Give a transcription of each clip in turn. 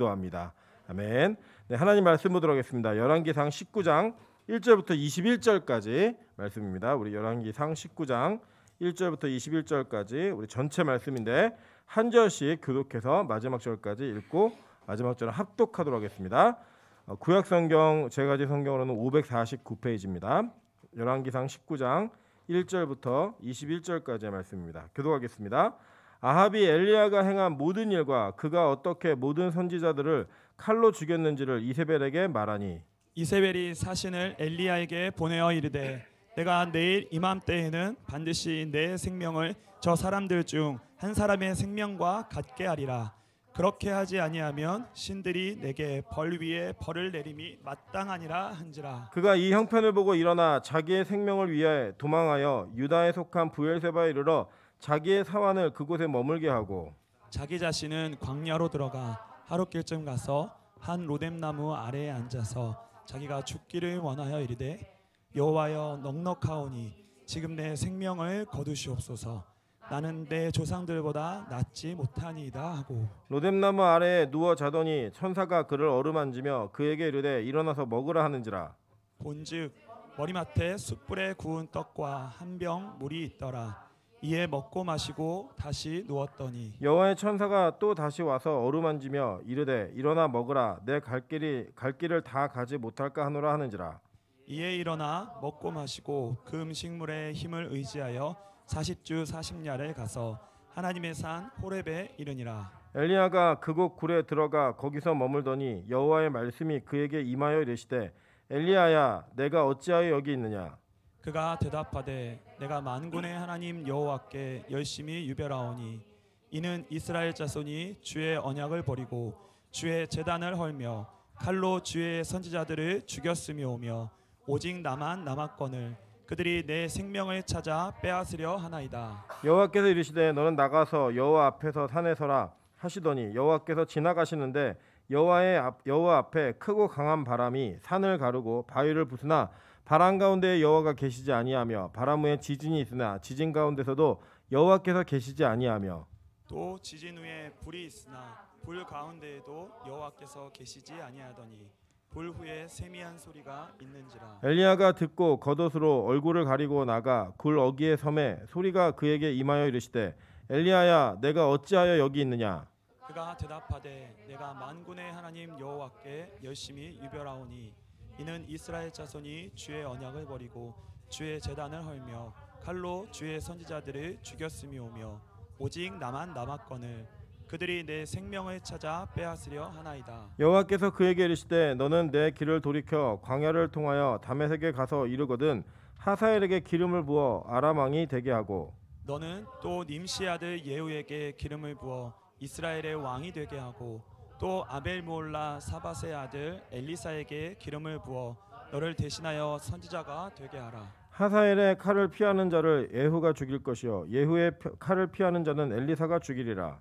기도합니다. 아멘. 네, 하나님 말씀 보도록 하겠습니다. 열왕기상 19장 1절부터 21절까지 말씀입니다. 우리 열왕기상 19장 1절부터 21절까지 우리 전체 말씀인데 한 절씩 교독해서 마지막 절까지 읽고 마지막 절은 합독하도록 하겠습니다. 구약 성경 제가 가진 성경으로는 549페이지입니다. 열왕기상 19장 1절부터 21절까지의 말씀입니다. 교독하겠습니다. 아합이 엘리야가 행한 모든 일과 그가 어떻게 모든 선지자들을 칼로 죽였는지를 이세벨에게 말하니 이세벨이 사신을 엘리야에게 보내어 이르되 내가 내일 이맘때에는 반드시 내 생명을 저 사람들 중 한 사람의 생명과 같게 하리라. 그렇게 하지 아니하면 신들이 내게 벌 위에 벌을 내림이 마땅하니라 한지라. 그가 이 형편을 보고 일어나 자기의 생명을 위하여 도망하여 유다에 속한 부엘세바에 이르러 자기의 사환을 그곳에 머물게 하고 자기 자신은 광야로 들어가 하룻길쯤 가서 한 로뎀나무 아래에 앉아서 자기가 죽기를 원하여 이르되 여호와여 넉넉하오니 지금 내 생명을 거두시옵소서. 나는 내 조상들보다 낫지 못하니이다 하고 로뎀나무 아래에 누워 자더니 천사가 그를 어루만지며 그에게 이르되 일어나서 먹으라 하는지라. 본즉 머리맡에 숯불에 구운 떡과 한 병 물이 있더라. 이에 먹고 마시고 다시 누웠더니 여호와의 천사가 또 다시 와서 어루만지며 이르되 일어나 먹으라. 내 갈 길을 다 가지 못할까 하노라 하는지라. 이에 일어나 먹고 마시고 그 음식물의 힘을 의지하여 40주 40야를 가서 하나님의 산 호렙에 이르니라. 엘리야가 그곳 굴에 들어가 거기서 머물더니 여호와의 말씀이 그에게 임하여 이르시되 엘리야야 내가 어찌하여 여기 있느냐. 그가 대답하되 내가 만군의 하나님 여호와께 열심히 유별하오니 이는 이스라엘 자손이 주의 언약을 버리고 주의 제단을 헐며 칼로 주의 선지자들을 죽였으며오며 오직 나만 남았거늘 그들이 내 생명을 찾아 빼앗으려 하나이다. 여호와께서 이르시되 너는 나가서 여호와 앞에서 산에 서라 하시더니 여호와께서 지나가시는데 여호와 앞에 크고 강한 바람이 산을 가르고 바위를 부수나 바람 가운데 여호와가 계시지 아니하며 바람 후에 지진이 있으나 지진 가운데서도 여호와께서 계시지 아니하며 또 지진 후에 불이 있으나 불 가운데에도 여호와께서 계시지 아니하더니 불 후에 세미한 소리가 있는지라. 엘리야가 듣고 겉옷으로 얼굴을 가리고 나가 굴 어귀에 섬에 소리가 그에게 임하여 이르시되 엘리야야 내가 어찌하여 여기 있느냐. 그가 대답하되 내가 만군의 하나님 여호와께 열심히 유별하오니 이는 이스라엘 자손이 주의 언약을 버리고 주의 제단을 헐며 칼로 주의 선지자들을 죽였으며오며 오직 나만 남았거늘 그들이 내 생명을 찾아 빼앗으려 하나이다. 여호와께서 그에게 이르시되 너는 내 길을 돌이켜 광야를 통하여 다메섹에 가서 이르거든 하사엘에게 기름을 부어 아람 왕이 되게 하고 너는 또 님시 아들 예후에게 기름을 부어 이스라엘의 왕이 되게 하고 또 아벨므올라 사밧의 아들 엘리사에게 기름을 부어 너를 대신하여 선지자가 되게 하라. 하사엘의 칼을 피하는 자를 예후가 죽일 것이요 예후의 칼을 피하는 자는 엘리사가 죽이리라.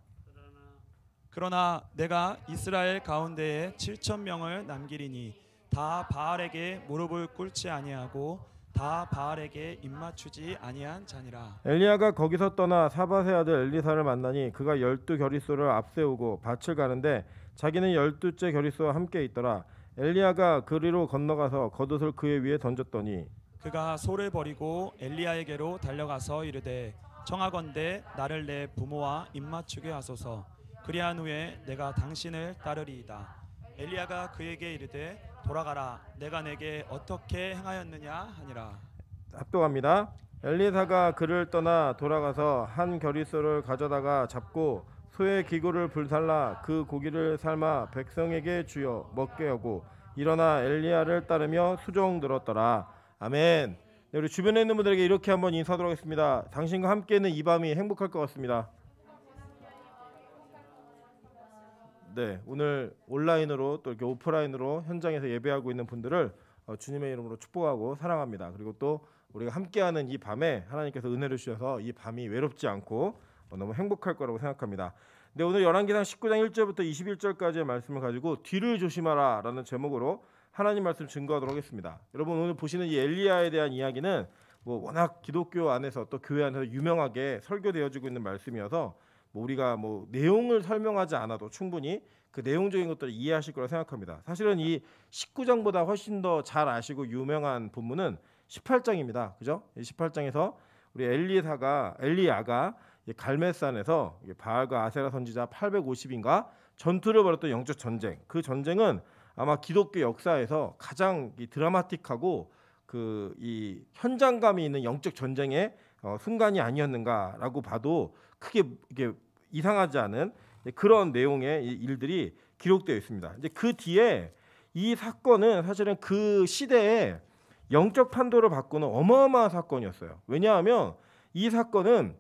그러나 내가 이스라엘 가운데에 7천 명을 남기리니 다 바알에게 무릎을 꿇지 아니하고 다 바알에게 입맞추지 아니한 자니라. 엘리야가 거기서 떠나 사밧의 아들 엘리사를 만나니 그가 12겨릿소를 앞세우고 밭을 가는데 자기는 12째 겨릿소와 함께 있더라. 엘리야가 그리로 건너가서 겉옷을 그의 위에 던졌더니 그가 소를 버리고 엘리야에게로 달려가서 이르되 청하건대 나를 내 부모와 입맞추게 하소서. 그리한 후에 내가 당신을 따르리이다. 엘리야가 그에게 이르되 돌아가라. 내가 내게 어떻게 행하였느냐 하니라. 합독합니다. 엘리사가 그를 떠나 돌아가서 한 겨릿소를 가져다가 잡고 소의 기구를 불살라 그 고기를 삶아 백성에게 주어 먹게 하고 일어나 엘리야를 따르며 수종 들었더라. 아멘. 네, 우리 주변에 있는 분들에게 이렇게 한번 인사하도록 하겠습니다. 당신과 함께 있는 이 밤이 행복할 것 같습니다. 네, 오늘 온라인으로 또 이렇게 오프라인으로 현장에서 예배하고 있는 분들을 주님의 이름으로 축복하고 사랑합니다. 그리고 또 우리가 함께하는 이 밤에 하나님께서 은혜를 주셔서 이 밤이 외롭지 않고 너무 행복할 거라고 생각합니다. 네, 오늘 열왕기상 19장 1절부터 21절까지의 말씀을 가지고 뒤를 조심하라 라는 제목으로 하나님 말씀 증거하도록 하겠습니다. 여러분 오늘 보시는 이 엘리야에 대한 이야기는 워낙 기독교 안에서 또 교회 안에서 유명하게 설교되어지고 있는 말씀이어서 우리가 내용을 설명하지 않아도 충분히 그 내용적인 것들을 이해하실 거라 생각합니다. 사실은 이 19장보다 훨씬 더 잘 아시고 유명한 본문은 18장입니다. 그죠? 18장에서 우리 엘리야가 갈멜산에서 바알과 아세라 선지자 850인가 전투를 벌였던 영적 전쟁. 그 전쟁은 아마 기독교 역사에서 가장 드라마틱하고 이 현장감이 있는 영적 전쟁의 순간이 아니었는가라고 봐도 크게 이게 이상하지 않은 그런 내용의 일들이 기록되어 있습니다. 이제 그 뒤에 이 사건은 사실은 그 시대에 영적 판도를 바꾸는 어마어마한 사건이었어요. 왜냐하면 이 사건은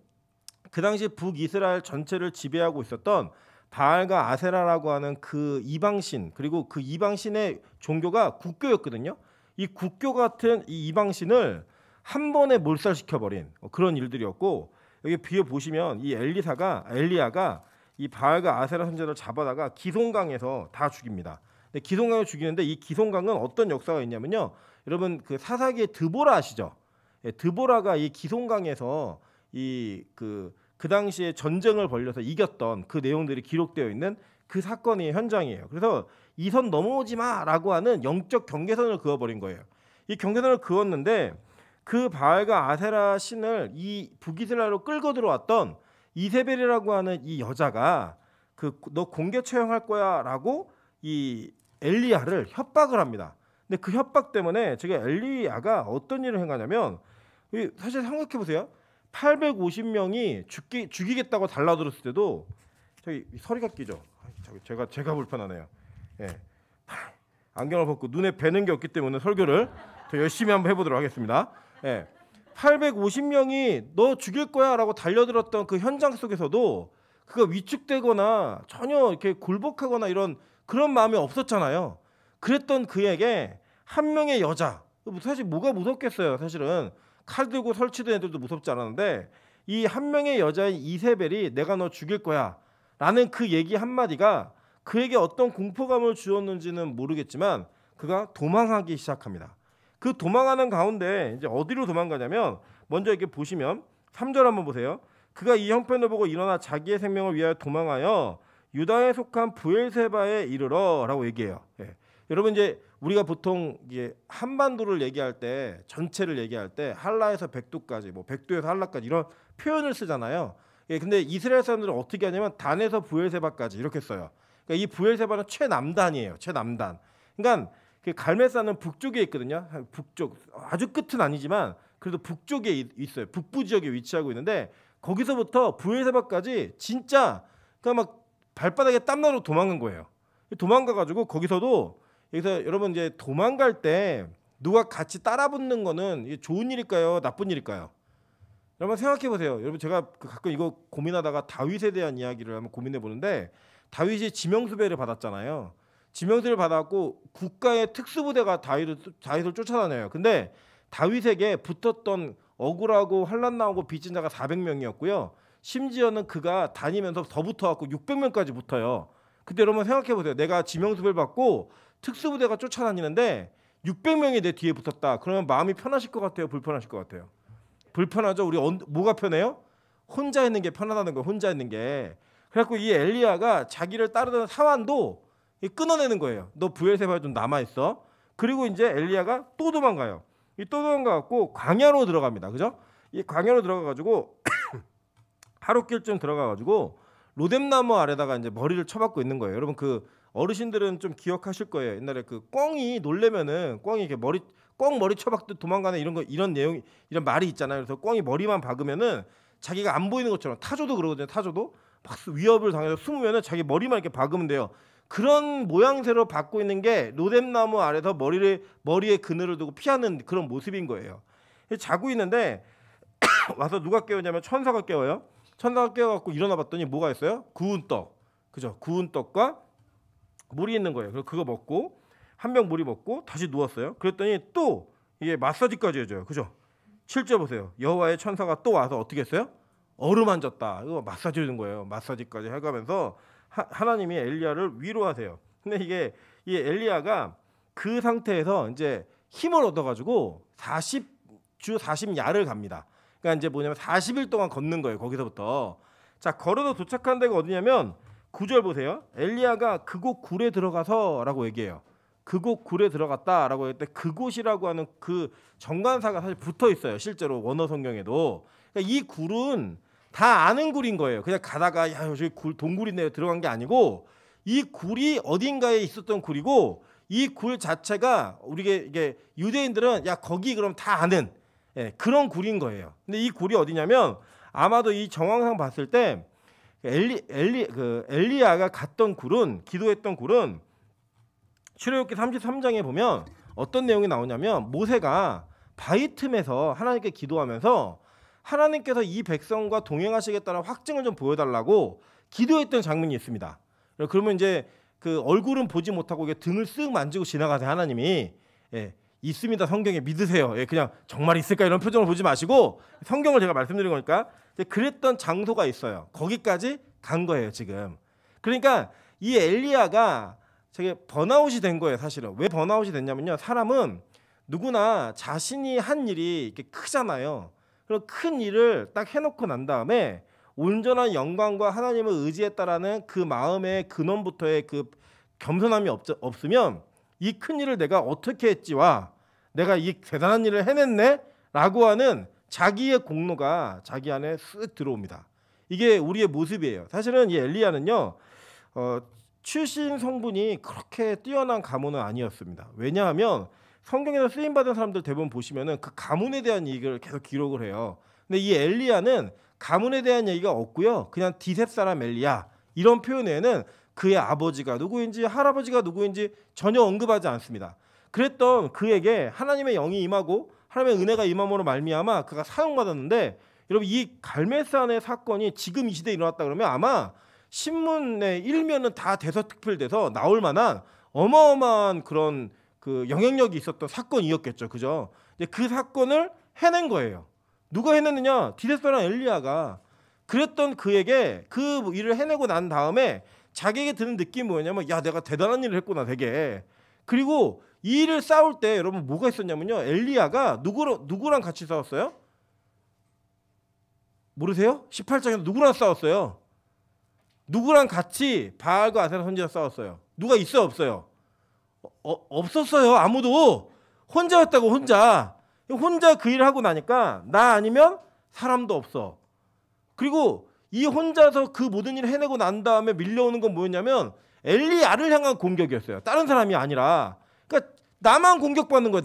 그 당시 북이스라엘 전체를 지배하고 있었던 바알과 아세라라고 하는 그 이방신, 그리고 그 이방신의 종교가 국교였거든요. 이 국교 같은 이 이방신을 한 번에 몰살시켜버린 그런 일들이었고, 여기 비에 보시면 이 엘리야가 이 바알과 아세라 선지자를 잡아다가 기송강에서 다 죽입니다. 근데 기송강에 죽이는데 이 기송강은 어떤 역사가 있냐면요, 여러분 그 사사기의 드보라 아시죠? 드보라가 이 기송강에서 그 당시에 전쟁을 벌여서 이겼던 그 내용들이 기록되어 있는 그 사건의 현장이에요. 그래서 이 선 넘어오지 마라고 하는 영적 경계선을 그어버린 거예요. 이 경계선을 그었는데 그 바알과 아세라 신을 이 북이스라엘로 끌고 들어왔던 이세벨이라고 하는 이 여자가 너 공개 처형할 거야라고 이 엘리야를 협박을 합니다. 근데 그 협박 때문에 제가 엘리야가 어떤 일을 행하냐면, 사실 생각해 보세요. 850명이 죽이겠다고 달라들었을 때도 저기 소리가 끼죠. 제가 불편하네요. 예. 안경을 벗고 눈에 뵈는 게 없기 때문에 설교를 더 열심히 한번 해보도록 하겠습니다. 예. 850명이 너 죽일 거야라고 달려들었던 그 현장 속에서도 그가 위축되거나 전혀 이렇게 굴복하거나 이런 그런 마음이 없었잖아요. 그랬던 그에게 한 명의 여자, 사실 뭐가 무섭겠어요. 사실은 칼 들고 설치된 애들도 무섭지 않았는데 이 한 명의 여자인 이세벨이 내가 너 죽일 거야 라는 그 얘기 한마디가 그에게 어떤 공포감을 주었는지는 모르겠지만 그가 도망하기 시작합니다. 그 도망하는 가운데 이제 어디로 도망가냐면, 먼저 이렇게 보시면 3절 한번 보세요. 그가 이 형편을 보고 일어나 자기의 생명을 위하여 도망하여 유다에 속한 부엘세바에 이르러라고 얘기해요. 예. 여러분 이제 우리가 보통 이게 한반도를 얘기할 때, 전체를 얘기할 때 한라에서 백두까지, 뭐 백두에서 한라까지 이런 표현을 쓰잖아요. 예, 근데 이스라엘 사람들은 어떻게 하냐면 단에서 부엘세바까지 이렇게 써요. 그러니까 이 부엘세바는 최남단이에요. 최남단. 그러니까 그 갈멜산은 북쪽에 있거든요. 북쪽, 아주 끝은 아니지만 그래도 북쪽에 있어요. 북부 지역에 위치하고 있는데 거기서부터 부엘세바까지 진짜 그러니까 막 발바닥에 땀나러 도망간 거예요. 도망가가지고 거기서도, 여기서 여러분 이제 도망갈 때 누가 같이 따라붙는 거는 이게 좋은 일일까요? 나쁜 일일까요? 여러분 생각해 보세요. 여러분 제가 가끔 이거 고민하다가 다윗에 대한 이야기를 한번 고민해 보는데, 다윗이 지명수배를 받았잖아요. 지명수배를 받았고 국가의 특수부대가 다윗을 쫓아다녀요. 근데 다윗에게 붙었던 억울하고 환난 나오고 빚진 자가 400명이었고요. 심지어는 그가 다니면서 더 붙어갖고 600명까지 붙어요. 근데 여러분 생각해 보세요. 내가 지명수배를 받고 특수부대가 쫓아다니는데 600명이 내 뒤에 붙었다. 그러면 마음이 편하실 것 같아요? 불편하실 것 같아요? 불편하죠. 우리 뭐가 편해요? 혼자 있는 게 편하다는 거예요. 혼자 있는 게. 그래갖고 이 엘리야가 자기를 따르던 사환도 끊어내는 거예요. 너 부엘세바에 좀 남아있어. 그리고 이제 엘리야가 또 도망가요. 또 도망가갖고 광야로 들어갑니다. 그죠? 이 광야로 들어가가지고 하룻길쯤 들어가가지고 로뎀나무 아래다가 이제 머리를 쳐박고 있는 거예요. 여러분 그 어르신들은 좀 기억하실 거예요. 옛날에 그 꿩이 놀래면은 꿩이 이렇게 머리 쳐박듯 도망가는 이런 내용, 이런 말이 있잖아요. 그래서 꿩이 머리만 박으면은 자기가 안 보이는 것처럼, 타조도 그러거든요. 타조도 막 위협을 당해서 숨으면은 자기 머리만 이렇게 박으면 돼요. 그런 모양새로 받고 있는 게 로뎀나무 아래서 머리에 그늘을 두고 피하는 그런 모습인 거예요. 자고 있는데 와서 누가 깨우냐면 천사가 깨워요. 천사가 깨워갖고 일어나봤더니 뭐가 있어요? 구운 떡, 그죠? 구운 떡과 물이 있는 거예요. 그래서 그거 먹고 한 병 물이 먹고 다시 누웠어요. 그랬더니 또 이게 마사지까지 해줘요. 그죠? 7절 보세요. 여호와의 천사가 또 와서 어떻게 했어요? 어루만졌다. 이거 마사지 해준 거예요. 마사지까지 해가면서 하나님이 엘리야를 위로하세요. 근데 이 엘리야가 그 상태에서 이제 힘을 얻어가지고 40주 40야를 갑니다. 그러니까 이제 뭐냐면 40일 동안 걷는 거예요. 거기서부터. 자, 걸어서 도착한 데가 어디냐면 9절 보세요. 엘리야가 그곳 굴에 들어가서라고 얘기해요. 그곳 굴에 들어갔다라고 할 때 그곳이라고 하는 그 정관사가 사실 붙어 있어요. 실제로 원어 성경에도. 그러니까 이 굴은 다 아는 굴인 거예요. 그냥 가다가 야 저기 굴 동굴이네요 들어간 게 아니고 이 굴이 어딘가에 있었던 굴이고 이 굴 자체가 이게 유대인들은 야 거기 그럼 다 아는 그런 굴인 거예요. 근데 이 굴이 어디냐면 아마도 이 정황상 봤을 때 엘리야가 갔던 굴은 기도했던 굴은 출애굽기 33장에 보면 어떤 내용이 나오냐면 모세가 바위 틈에서 하나님께 기도하면서 하나님께서 이 백성과 동행하시겠다는 확증을 좀 보여달라고 기도했던 장면이 있습니다. 그러면 이제 그 얼굴은 보지 못하고 등을 쓱 만지고 지나가세요. 하나님이 있습니다. 성경에 믿으세요. 그냥 정말 있을까 이런 표정을 보지 마시고 성경을 제가 말씀드린 거니까 그랬던 장소가 있어요. 거기까지 간 거예요 지금. 그러니까 이 엘리야가 되게 번아웃이 된 거예요. 사실은 왜 번아웃이 됐냐면요. 사람은 누구나 자신이 한 일이 이렇게 크잖아요. 그런 큰 일을 딱 해놓고 난 다음에 온전한 영광과 하나님을 의지했다라는 그 마음의 근원부터의 그 겸손함이 없으면 이 큰 일을 내가 어떻게 했지와 내가 이 대단한 일을 해냈네라고 하는 자기의 공로가 자기 안에 쓱 들어옵니다. 이게 우리의 모습이에요. 사실은 이 엘리야는요 출신 성분이 그렇게 뛰어난 가문은 아니었습니다. 왜냐하면 성경에서 쓰임받은 사람들 대부분 보시면은 그 가문에 대한 얘기를 계속 기록을 해요. 근데 이 엘리야는 가문에 대한 얘기가 없고요. 그냥 디셉 사람 엘리야 이런 표현에는 그의 아버지가 누구인지 할아버지가 누구인지 전혀 언급하지 않습니다. 그랬던 그에게 하나님의 영이 임하고 하나님의 은혜가 임함으로 말미암아 그가 사용받았는데 여러분 이 갈멜산의 사건이 지금 이 시대에 일어났다 그러면 아마 신문의 일면은 다 대서특필돼서 나올 만한 어마어마한 그런 그 영향력이 있었던 사건이었겠죠. 그죠? 그 사건을 해낸 거예요. 누가 해냈느냐? 디데스랑 엘리야가. 그랬던 그에게 그 일을 해내고 난 다음에 자기에게 드는 느낌이 뭐냐면 야 내가 대단한 일을 했구나 되게. 그리고 이 일을 싸울 때 여러분 뭐가 있었냐면요. 엘리야가 누구랑 같이 싸웠어요? 모르세요? 18장에서 누구랑 싸웠어요? 누구랑 같이 바알과 아세라 선지자 싸웠어요? 누가 있어요? 없어요? 없었어요. 아무도. 혼자였다고. 혼자 그 일을 하고 나니까 나 아니면 사람도 없어. 그리고 이 혼자서 그 모든 일을 해내고 난 다음에 밀려오는 건 뭐였냐면 엘리야를 향한 공격이었어요. 다른 사람이 아니라. 그러니까 나만 공격받는 거예요.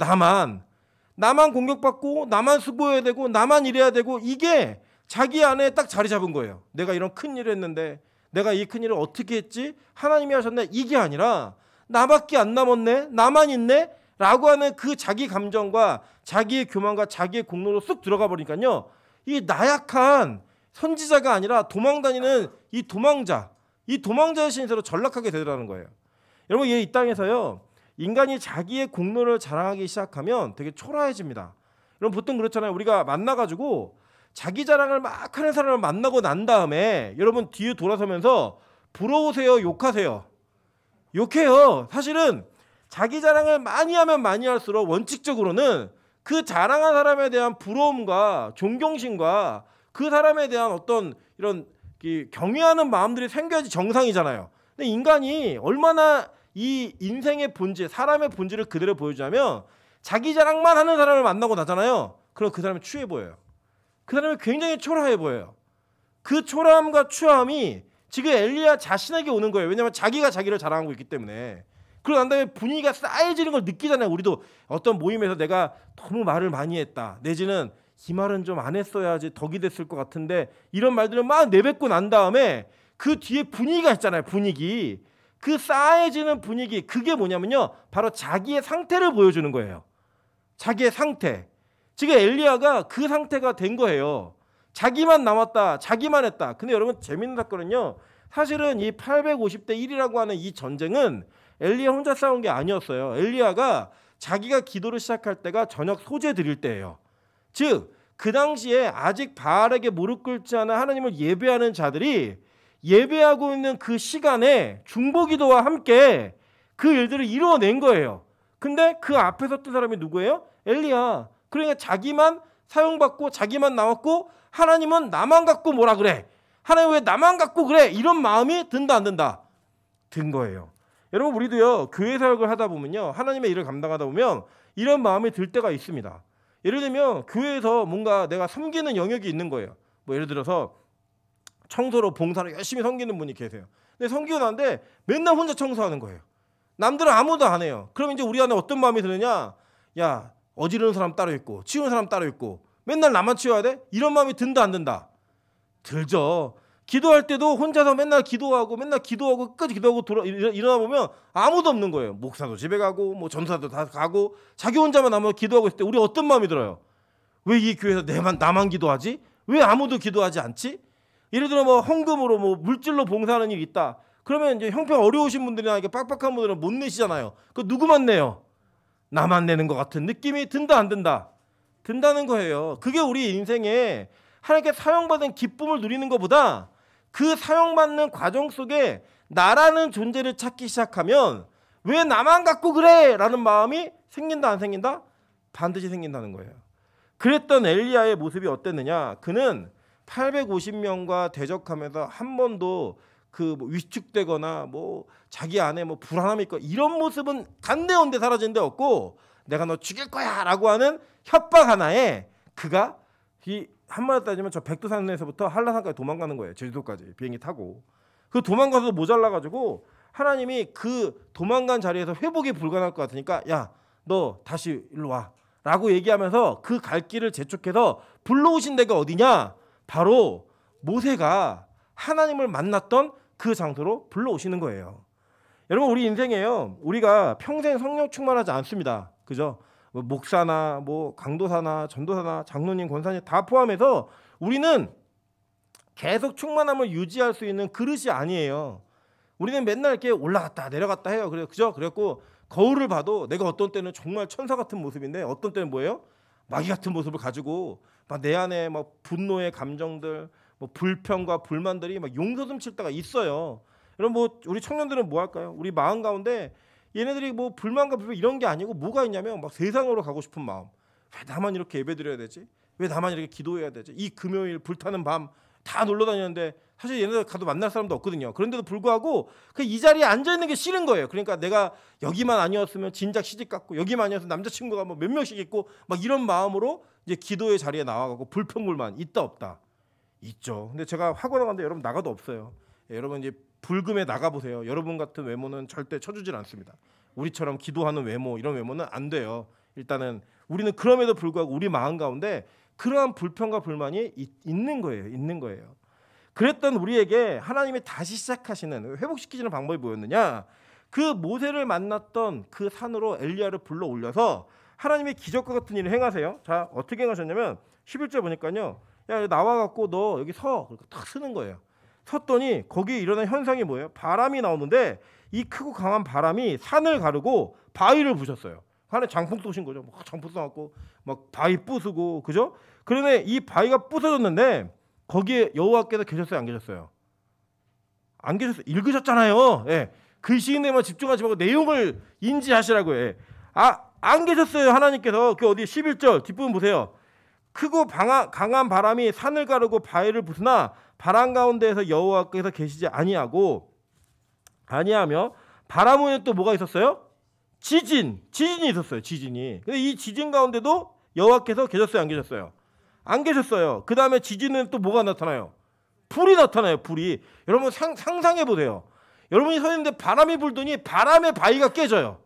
나만 공격받고 나만 수고해야 되고 나만 일해야 되고 이게 자기 안에 딱 자리 잡은 거예요. 내가 이런 큰 일을 했는데 내가 이 큰 일을 어떻게 했지? 하나님이 하셨네? 이게 아니라 나밖에 안 남았네? 나만 있네? 라고 하는 그 자기 감정과 자기의 교만과 자기의 공로로 쑥 들어가 버리니까요. 이 나약한 선지자가 아니라 도망다니는 이 도망자의 신세로 전락하게 되더라는 거예요. 여러분 이 땅에서요. 인간이 자기의 공로를 자랑하기 시작하면 되게 초라해집니다. 여러분 보통 그렇잖아요. 우리가 만나가지고 자기 자랑을 막 하는 사람을 만나고 난 다음에 여러분 뒤에 돌아서면서 부러우세요? 욕하세요? 욕해요. 사실은 자기 자랑을 많이 하면 많이 할수록 원칙적으로는 그 자랑한 사람에 대한 부러움과 존경심과 그 사람에 대한 어떤 이런 경외하는 마음들이 생겨야지 정상이잖아요. 근데 인간이 얼마나 이 인생의 본질, 사람의 본질을 그대로 보여주자면 자기 자랑만 하는 사람을 만나고 나잖아요. 그럼 그 사람이 추해 보여요. 그 사람이 굉장히 초라해 보여요. 그 초라함과 추함이 지금 엘리야 자신에게 오는 거예요. 왜냐하면 자기가 자기를 자랑하고 있기 때문에. 그러고 난 다음에 분위기가 싸해지는 걸 느끼잖아요. 우리도 어떤 모임에서 내가 너무 말을 많이 했다. 내지는 이 말은 좀 안 했어야지 덕이 됐을 것 같은데 이런 말들을 막 내뱉고 난 다음에 그 뒤에 분위기가 있잖아요. 분위기. 그 싸해지는 분위기. 그게 뭐냐면요. 바로 자기의 상태를 보여주는 거예요. 자기의 상태. 지금 엘리야가 그 상태가 된 거예요. 자기만 남았다. 자기만 했다. 근데 여러분 재밌는 사건은요. 사실은 이 850대 1이라고 하는 이 전쟁은 엘리야 혼자 싸운 게 아니었어요. 엘리야가 자기가 기도를 시작할 때가 저녁 소재 드릴 때예요. 즉 그 당시에 아직 바알에게 무릎 꿇지 않은 하나님을 예배하는 자들이 예배하고 있는 그 시간에 중보기도와 함께 그 일들을 이루어낸 거예요. 근데 그 앞에 섰던 사람이 누구예요? 엘리야. 그러니까 자기만 사용받고 자기만 나왔고 하나님은 나만 갖고 뭐라 그래? 하나님 왜 나만 갖고 그래? 이런 마음이 든다 안 든다? 든 거예요. 여러분 우리도요 교회 사역을 하다 보면요 하나님의 일을 감당하다 보면 이런 마음이 들 때가 있습니다. 예를 들면 교회에서 뭔가 내가 섬기는 영역이 있는 거예요. 뭐 예를 들어서 청소로 봉사로 열심히 섬기는 분이 계세요. 근데 섬기고 나는데 맨날 혼자 청소하는 거예요. 남들은 아무도 안 해요. 그럼 이제 우리 안에 어떤 마음이 드느냐? 야 어지르는 사람 따로 있고 치우는 사람 따로 있고 맨날 나만 치워야 돼? 이런 마음이 든다 안 든다? 들죠. 기도할 때도 혼자서 맨날 기도하고 끝까지 기도하고 일어나 보면 아무도 없는 거예요. 목사도 집에 가고 뭐 전사도 다 가고 자기 혼자만 남아 기도하고 있을 때 우리 어떤 마음이 들어요? 왜 이 교회에서 나만 기도하지? 왜 아무도 기도하지 않지? 예를 들어 뭐 헌금으로 뭐 물질로 봉사하는 일이 있다. 그러면 이제 형편 어려우신 분들이나 이렇게 빡빡한 분들은 못 내시잖아요. 그 누구만 내요? 나만 내는 것 같은 느낌이 든다 안 든다? 든다는 거예요. 그게 우리 인생에 하나님께 사용받은 기쁨을 누리는 것보다 그 사용받는 과정 속에 나라는 존재를 찾기 시작하면 왜 나만 갖고 그래? 라는 마음이 생긴다 안 생긴다? 반드시 생긴다는 거예요. 그랬던 엘리야의 모습이 어땠느냐? 그는 850명과 대적하면서 한 번도 그 뭐 위축되거나 뭐 자기 안에 뭐 불안함이 있고 이런 모습은 간데온데 사라진 데 없고 내가 너 죽일 거야 라고 하는 협박 하나에 그가 이 한마디로 따지면 저 백두산에서부터 한라산까지 도망가는 거예요. 제주도까지 비행기 타고. 그 도망가서 모자라가지고 하나님이 그 도망간 자리에서 회복이 불가능할 것 같으니까 야 너 다시 일로 와 라고 얘기하면서 그 갈 길을 재촉해서 불러오신 데가 어디냐? 바로 모세가 하나님을 만났던 그 장소로 불러오시는 거예요. 여러분 우리 인생에요 우리가 평생 성령 충만하지 않습니다. 그죠? 뭐 목사나 뭐 강도사나 전도사나 장로님 권사님 다 포함해서 우리는 계속 충만함을 유지할 수 있는 그릇이 아니에요. 우리는 맨날 이렇게 올라갔다 내려갔다 해요. 그죠? 그래갖고 거울을 봐도 내가 어떤 때는 정말 천사 같은 모습인데 어떤 때는 뭐예요? 마귀 같은 모습을 가지고 막 내 안에 막 분노의 감정들, 뭐 불평과 불만들이 막 용서듬칠 때가 있어요. 여러분 뭐 우리 청년들은 뭐 할까요? 우리 마음 가운데 얘네들이 뭐 불만과 불평 이런 게 아니고 뭐가 있냐면 막 세상으로 가고 싶은 마음. 왜 나만 이렇게 예배드려야 되지? 왜 나만 이렇게 기도해야 되지? 이 금요일 불타는 밤 다 놀러 다니는데 사실 얘네들 가도 만날 사람도 없거든요. 그런데도 불구하고 그 이 자리에 앉아 있는 게 싫은 거예요. 그러니까 내가 여기만 아니었으면 진작 시집 갔고 여기만 아니었으면 남자친구가 뭐 몇 명씩 있고 막 이런 마음으로 이제 기도의 자리에 나와가고 불평불만 있다 없다 있죠. 근데 제가 학원 가는데 여러분 나가도 없어요. 여러분 이제 불금에 나가 보세요. 여러분 같은 외모는 절대 쳐주질 않습니다. 우리처럼 기도하는 외모 이런 외모는 안 돼요. 일단은 우리는 그럼에도 불구하고 우리 마음 가운데 그러한 불평과 불만이 있는 거예요. 그랬던 우리에게 하나님이 다시 시작하시는 회복시키시는 방법이 뭐였느냐? 그 모세를 만났던 그 산으로 엘리야를 불러 올려서 하나님의 기적과 같은 일을 행하세요. 자 어떻게 행하셨냐면 11절 보니까요. 야 나와갖고 너 여기 서. 그러니까 탁 서는 거예요. 섰더니 거기에 일어난 현상이 뭐예요? 바람이 나오는데 이 크고 강한 바람이 산을 가르고 바위를 부셨어요. 하늘 장풍 쏘신 거죠. 막 장풍 쏘갖고 막 바위 부수고 그죠? 그런데 이 바위가 부서졌는데 거기에 여호와께서 계셨어요? 안 계셨어요? 안 계셨어요. 읽으셨잖아요. 예. 글씨인데만 집중하지 말고 내용을 인지하시라고 해. 안 계셨어요. 하나님께서. 그 어디 11절 뒷부분 보세요. 크고 강한 바람이 산을 가르고 바위를 부수나 바람 가운데에서 여호와께서 계시지 아니하며 바람 후에 또 뭐가 있었어요? 지진이 있었어요. 지진이. 근데 이 지진 가운데도 여호와께서 계셨어요? 안 계셨어요? 안 계셨어요. 그 다음에 지진은 또 뭐가 나타나요? 불이 나타나요. 불이. 여러분 상상해 보세요. 여러분이 서 있는데 바람이 불더니 바람의 바위가 깨져요.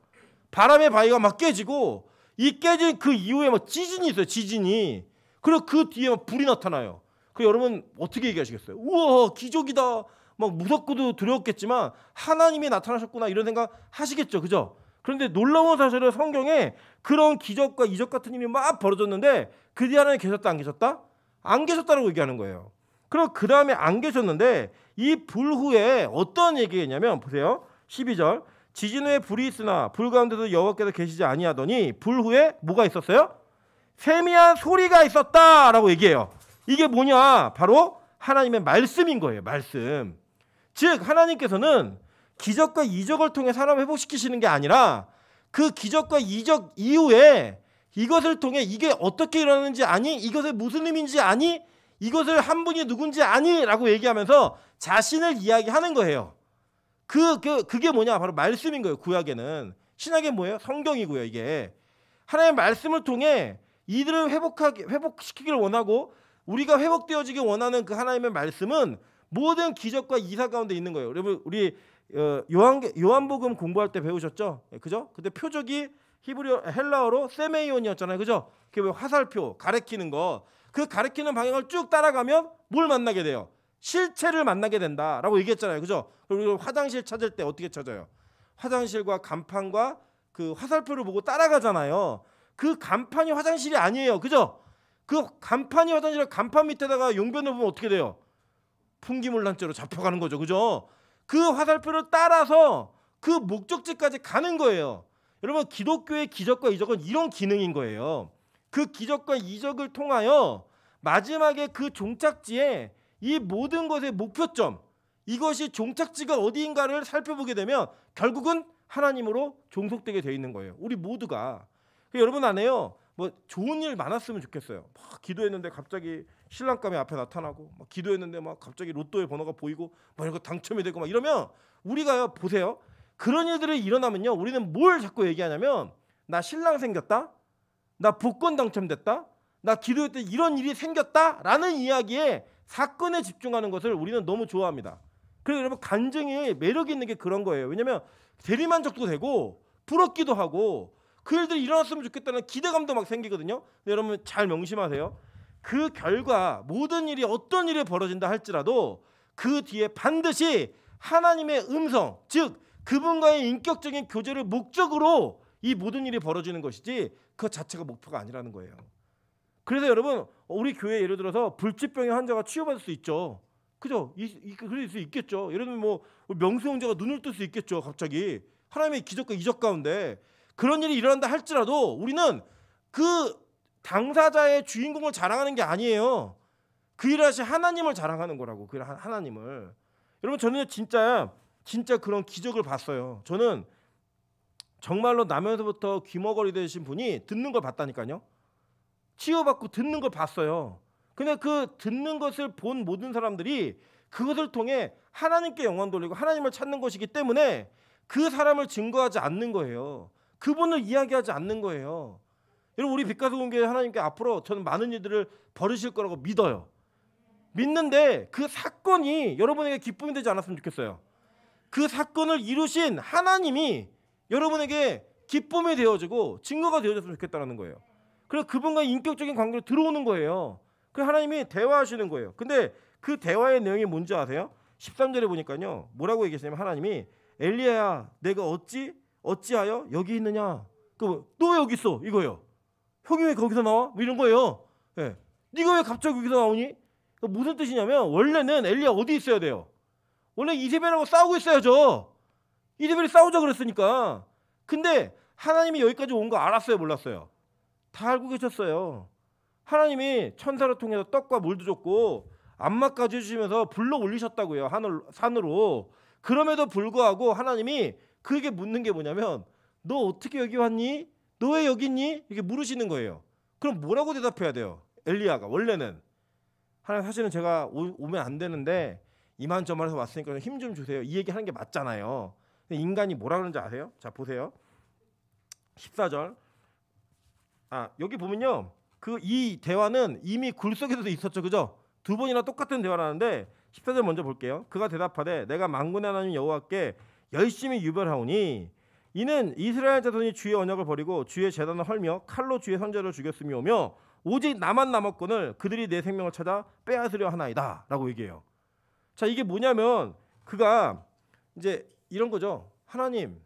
바람의 바위가 막 깨지고 이 깨진 그 이후에 막 지진이 있어요. 지진이. 그리고 그 뒤에 막 불이 나타나요. 그 여러분 어떻게 얘기하시겠어요? 우와 기적이다. 막 무섭고도 두려웠겠지만 하나님이 나타나셨구나 이런 생각 하시겠죠. 그죠? 그런데 놀라운 사실은 성경에 그런 기적과 이적 같은 일이 막 벌어졌는데 그 뒤에 하나님 계셨다 안 계셨다? 안 계셨다라고 얘기하는 거예요. 그럼 그 다음에 안 계셨는데 이 불 후에 어떤 얘기겠냐면 보세요. 12절 지진 후에 불이 있으나 불 가운데도 여호와께서 계시지 아니하더니 불 후에 뭐가 있었어요? 세미한 소리가 있었다라고 얘기해요. 이게 뭐냐? 바로 하나님의 말씀인 거예요. 말씀. 즉 하나님께서는 기적과 이적을 통해 사람을 회복시키시는 게 아니라 그 기적과 이적 이후에 이것을 통해 이게 어떻게 일어나는지 아니? 이것의 무슨 의미인지 아니? 이것을 한 분이 누군지 아니라고 얘기하면서 자신을 이야기하는 거예요. 그게 뭐냐? 바로 말씀인 거예요. 구약에는. 신약에 뭐예요? 성경이고요. 이게 하나님의 말씀을 통해 이들을 회복시키기를 원하고 우리가 회복되어지길 원하는 그 하나님의 말씀은 모든 기적과 이사 가운데 있는 거예요. 여러분 우리 요한복음 공부할 때 배우셨죠? 그죠? 근데 표적이 헬라어로 세메이온이었잖아요. 그죠? 그게 화살표 가리키는 거. 그 가리키는 방향을 쭉 따라가면 뭘 만나게 돼요? 실체를 만나게 된다라고 얘기했잖아요. 그죠? 그리고 화장실 찾을 때 어떻게 찾아요? 화장실과 간판과 그 화살표를 보고 따라가잖아요. 그 간판이 화장실이 아니에요. 그죠? 그 간판이 화장실에 간판 밑에다가 용변을 보면 어떻게 돼요? 풍기물난죄로 잡혀가는 거죠. 그죠? 그 화살표를 따라서 그 목적지까지 가는 거예요. 여러분 기독교의 기적과 이적은 이런 기능인 거예요. 그 기적과 이적을 통하여 마지막에 그 종착지에 이 모든 것의 목표점, 이것이 종착지가 어디인가를 살펴보게 되면 결국은 하나님으로 종속되게 돼 있는 거예요. 우리 모두가. 여러분 안에요. 뭐 좋은 일 많았으면 좋겠어요. 막 기도했는데 갑자기 신랑감이 앞에 나타나고, 막 기도했는데 막 갑자기 로또의 번호가 보이고, 막 이거 당첨이 되고 막 이러면 우리가요 보세요. 그런 일들이 일어나면요, 우리는 뭘 자꾸 얘기하냐면 나 신랑 생겼다, 나 복권 당첨됐다, 나 기도할 때 이런 일이 생겼다라는 이야기에 사건에 집중하는 것을 우리는 너무 좋아합니다. 그래서 여러분 간증이 매력 있는 게 그런 거예요. 왜냐하면 대리만족도 되고 부럽기도 하고 그 일들이 일어났으면 좋겠다는 기대감도 막 생기거든요. 근데 여러분 잘 명심하세요. 그 결과 모든 일이 어떤 일이 벌어진다 할지라도 그 뒤에 반드시 하나님의 음성, 즉 그분과의 인격적인 교제를 목적으로 이 모든 일이 벌어지는 것이지 그 자체가 목표가 아니라는 거예요. 그래서 여러분 우리 교회 예를 들어서 불치병의 환자가 치유받을 수 있죠. 그죠? 그럴 수 있겠죠. 예를 들면 뭐 명수 형제가 눈을 뜰 수 있겠죠. 갑자기 하나님의 기적과 이적 가운데 그런 일이 일어난다 할지라도 우리는 그 당사자의 주인공을 자랑하는 게 아니에요. 그 일을 하신 하나님을 자랑하는 거라고. 그 하나님을. 여러분 저는 진짜 그런 기적을 봤어요. 저는 정말로 나면서부터 귀머거리 되신 분이 듣는 걸 봤다니까요. 치유받고 듣는 걸 봤어요. 근데 그 듣는 것을 본 모든 사람들이 그것을 통해 하나님께 영광 돌리고 하나님을 찾는 것이기 때문에 그 사람을 증거하지 않는 거예요. 그분을 이야기하지 않는 거예요. 여러분 우리 빛가수 공교회 하나님께 앞으로 저는 많은 일들을 벌이실 거라고 믿어요. 믿는데 그 사건이 여러분에게 기쁨이 되지 않았으면 좋겠어요. 그 사건을 이루신 하나님이 여러분에게 기쁨이 되어지고 증거가 되어졌으면 좋겠다는 거예요. 그래서 그분과 인격적인 관계로 들어오는 거예요. 그 하나님이 대화하시는 거예요. 근데 그 대화의 내용이 뭔지 아세요? 13절에 보니까요. 뭐라고 얘기했냐면 하나님이 엘리야야 내가 어찌하여 여기 있느냐. 너 왜 여기 있어? 이거예요. 형이 왜 거기서 나와? 뭐 이런 거예요. 네. 네가 왜 갑자기 여기서 나오니? 무슨 뜻이냐면 원래는 엘리야 어디 있어야 돼요? 원래 이세벨하고 싸우고 있어야죠. 이세벨이 싸우자 그랬으니까. 근데 하나님이 여기까지 온 거 알았어요? 몰랐어요? 다 알고 계셨어요. 하나님이 천사를 통해서 떡과 물도 줬고 안마까지 해주시면서 불러 올리셨다고요. 산으로. 그럼에도 불구하고 하나님이 그에게 묻는 게 뭐냐면 너 어떻게 여기 왔니? 너 왜 여기 있니? 이렇게 물으시는 거예요. 그럼 뭐라고 대답해야 돼요? 엘리야가 원래는 하나님 사실은 제가 오면 안 되는데 이만저만해서 왔으니까 힘 좀 주세요. 이 얘기 하는 게 맞잖아요. 근데 인간이 뭐라 그러는지 아세요? 자 보세요. 14절. 여기 보면요. 이 대화는 이미 굴 속에서도 있었죠. 그죠? 두 번이나 똑같은 대화를 하는데 14절 먼저 볼게요. 그가 대답하되 내가 만군의 하나님 여호와께 열심히 유별하오니 이는 이스라엘 자손이 주의 언약을 버리고 주의 제단을 헐며 칼로 주의 선자를 죽였음이오며 오직 나만 남았거늘 그들이 내 생명을 찾아 빼앗으려 하나이다 라고 얘기해요. 자 이게 뭐냐면 그가 이제 이런 거죠. 하나님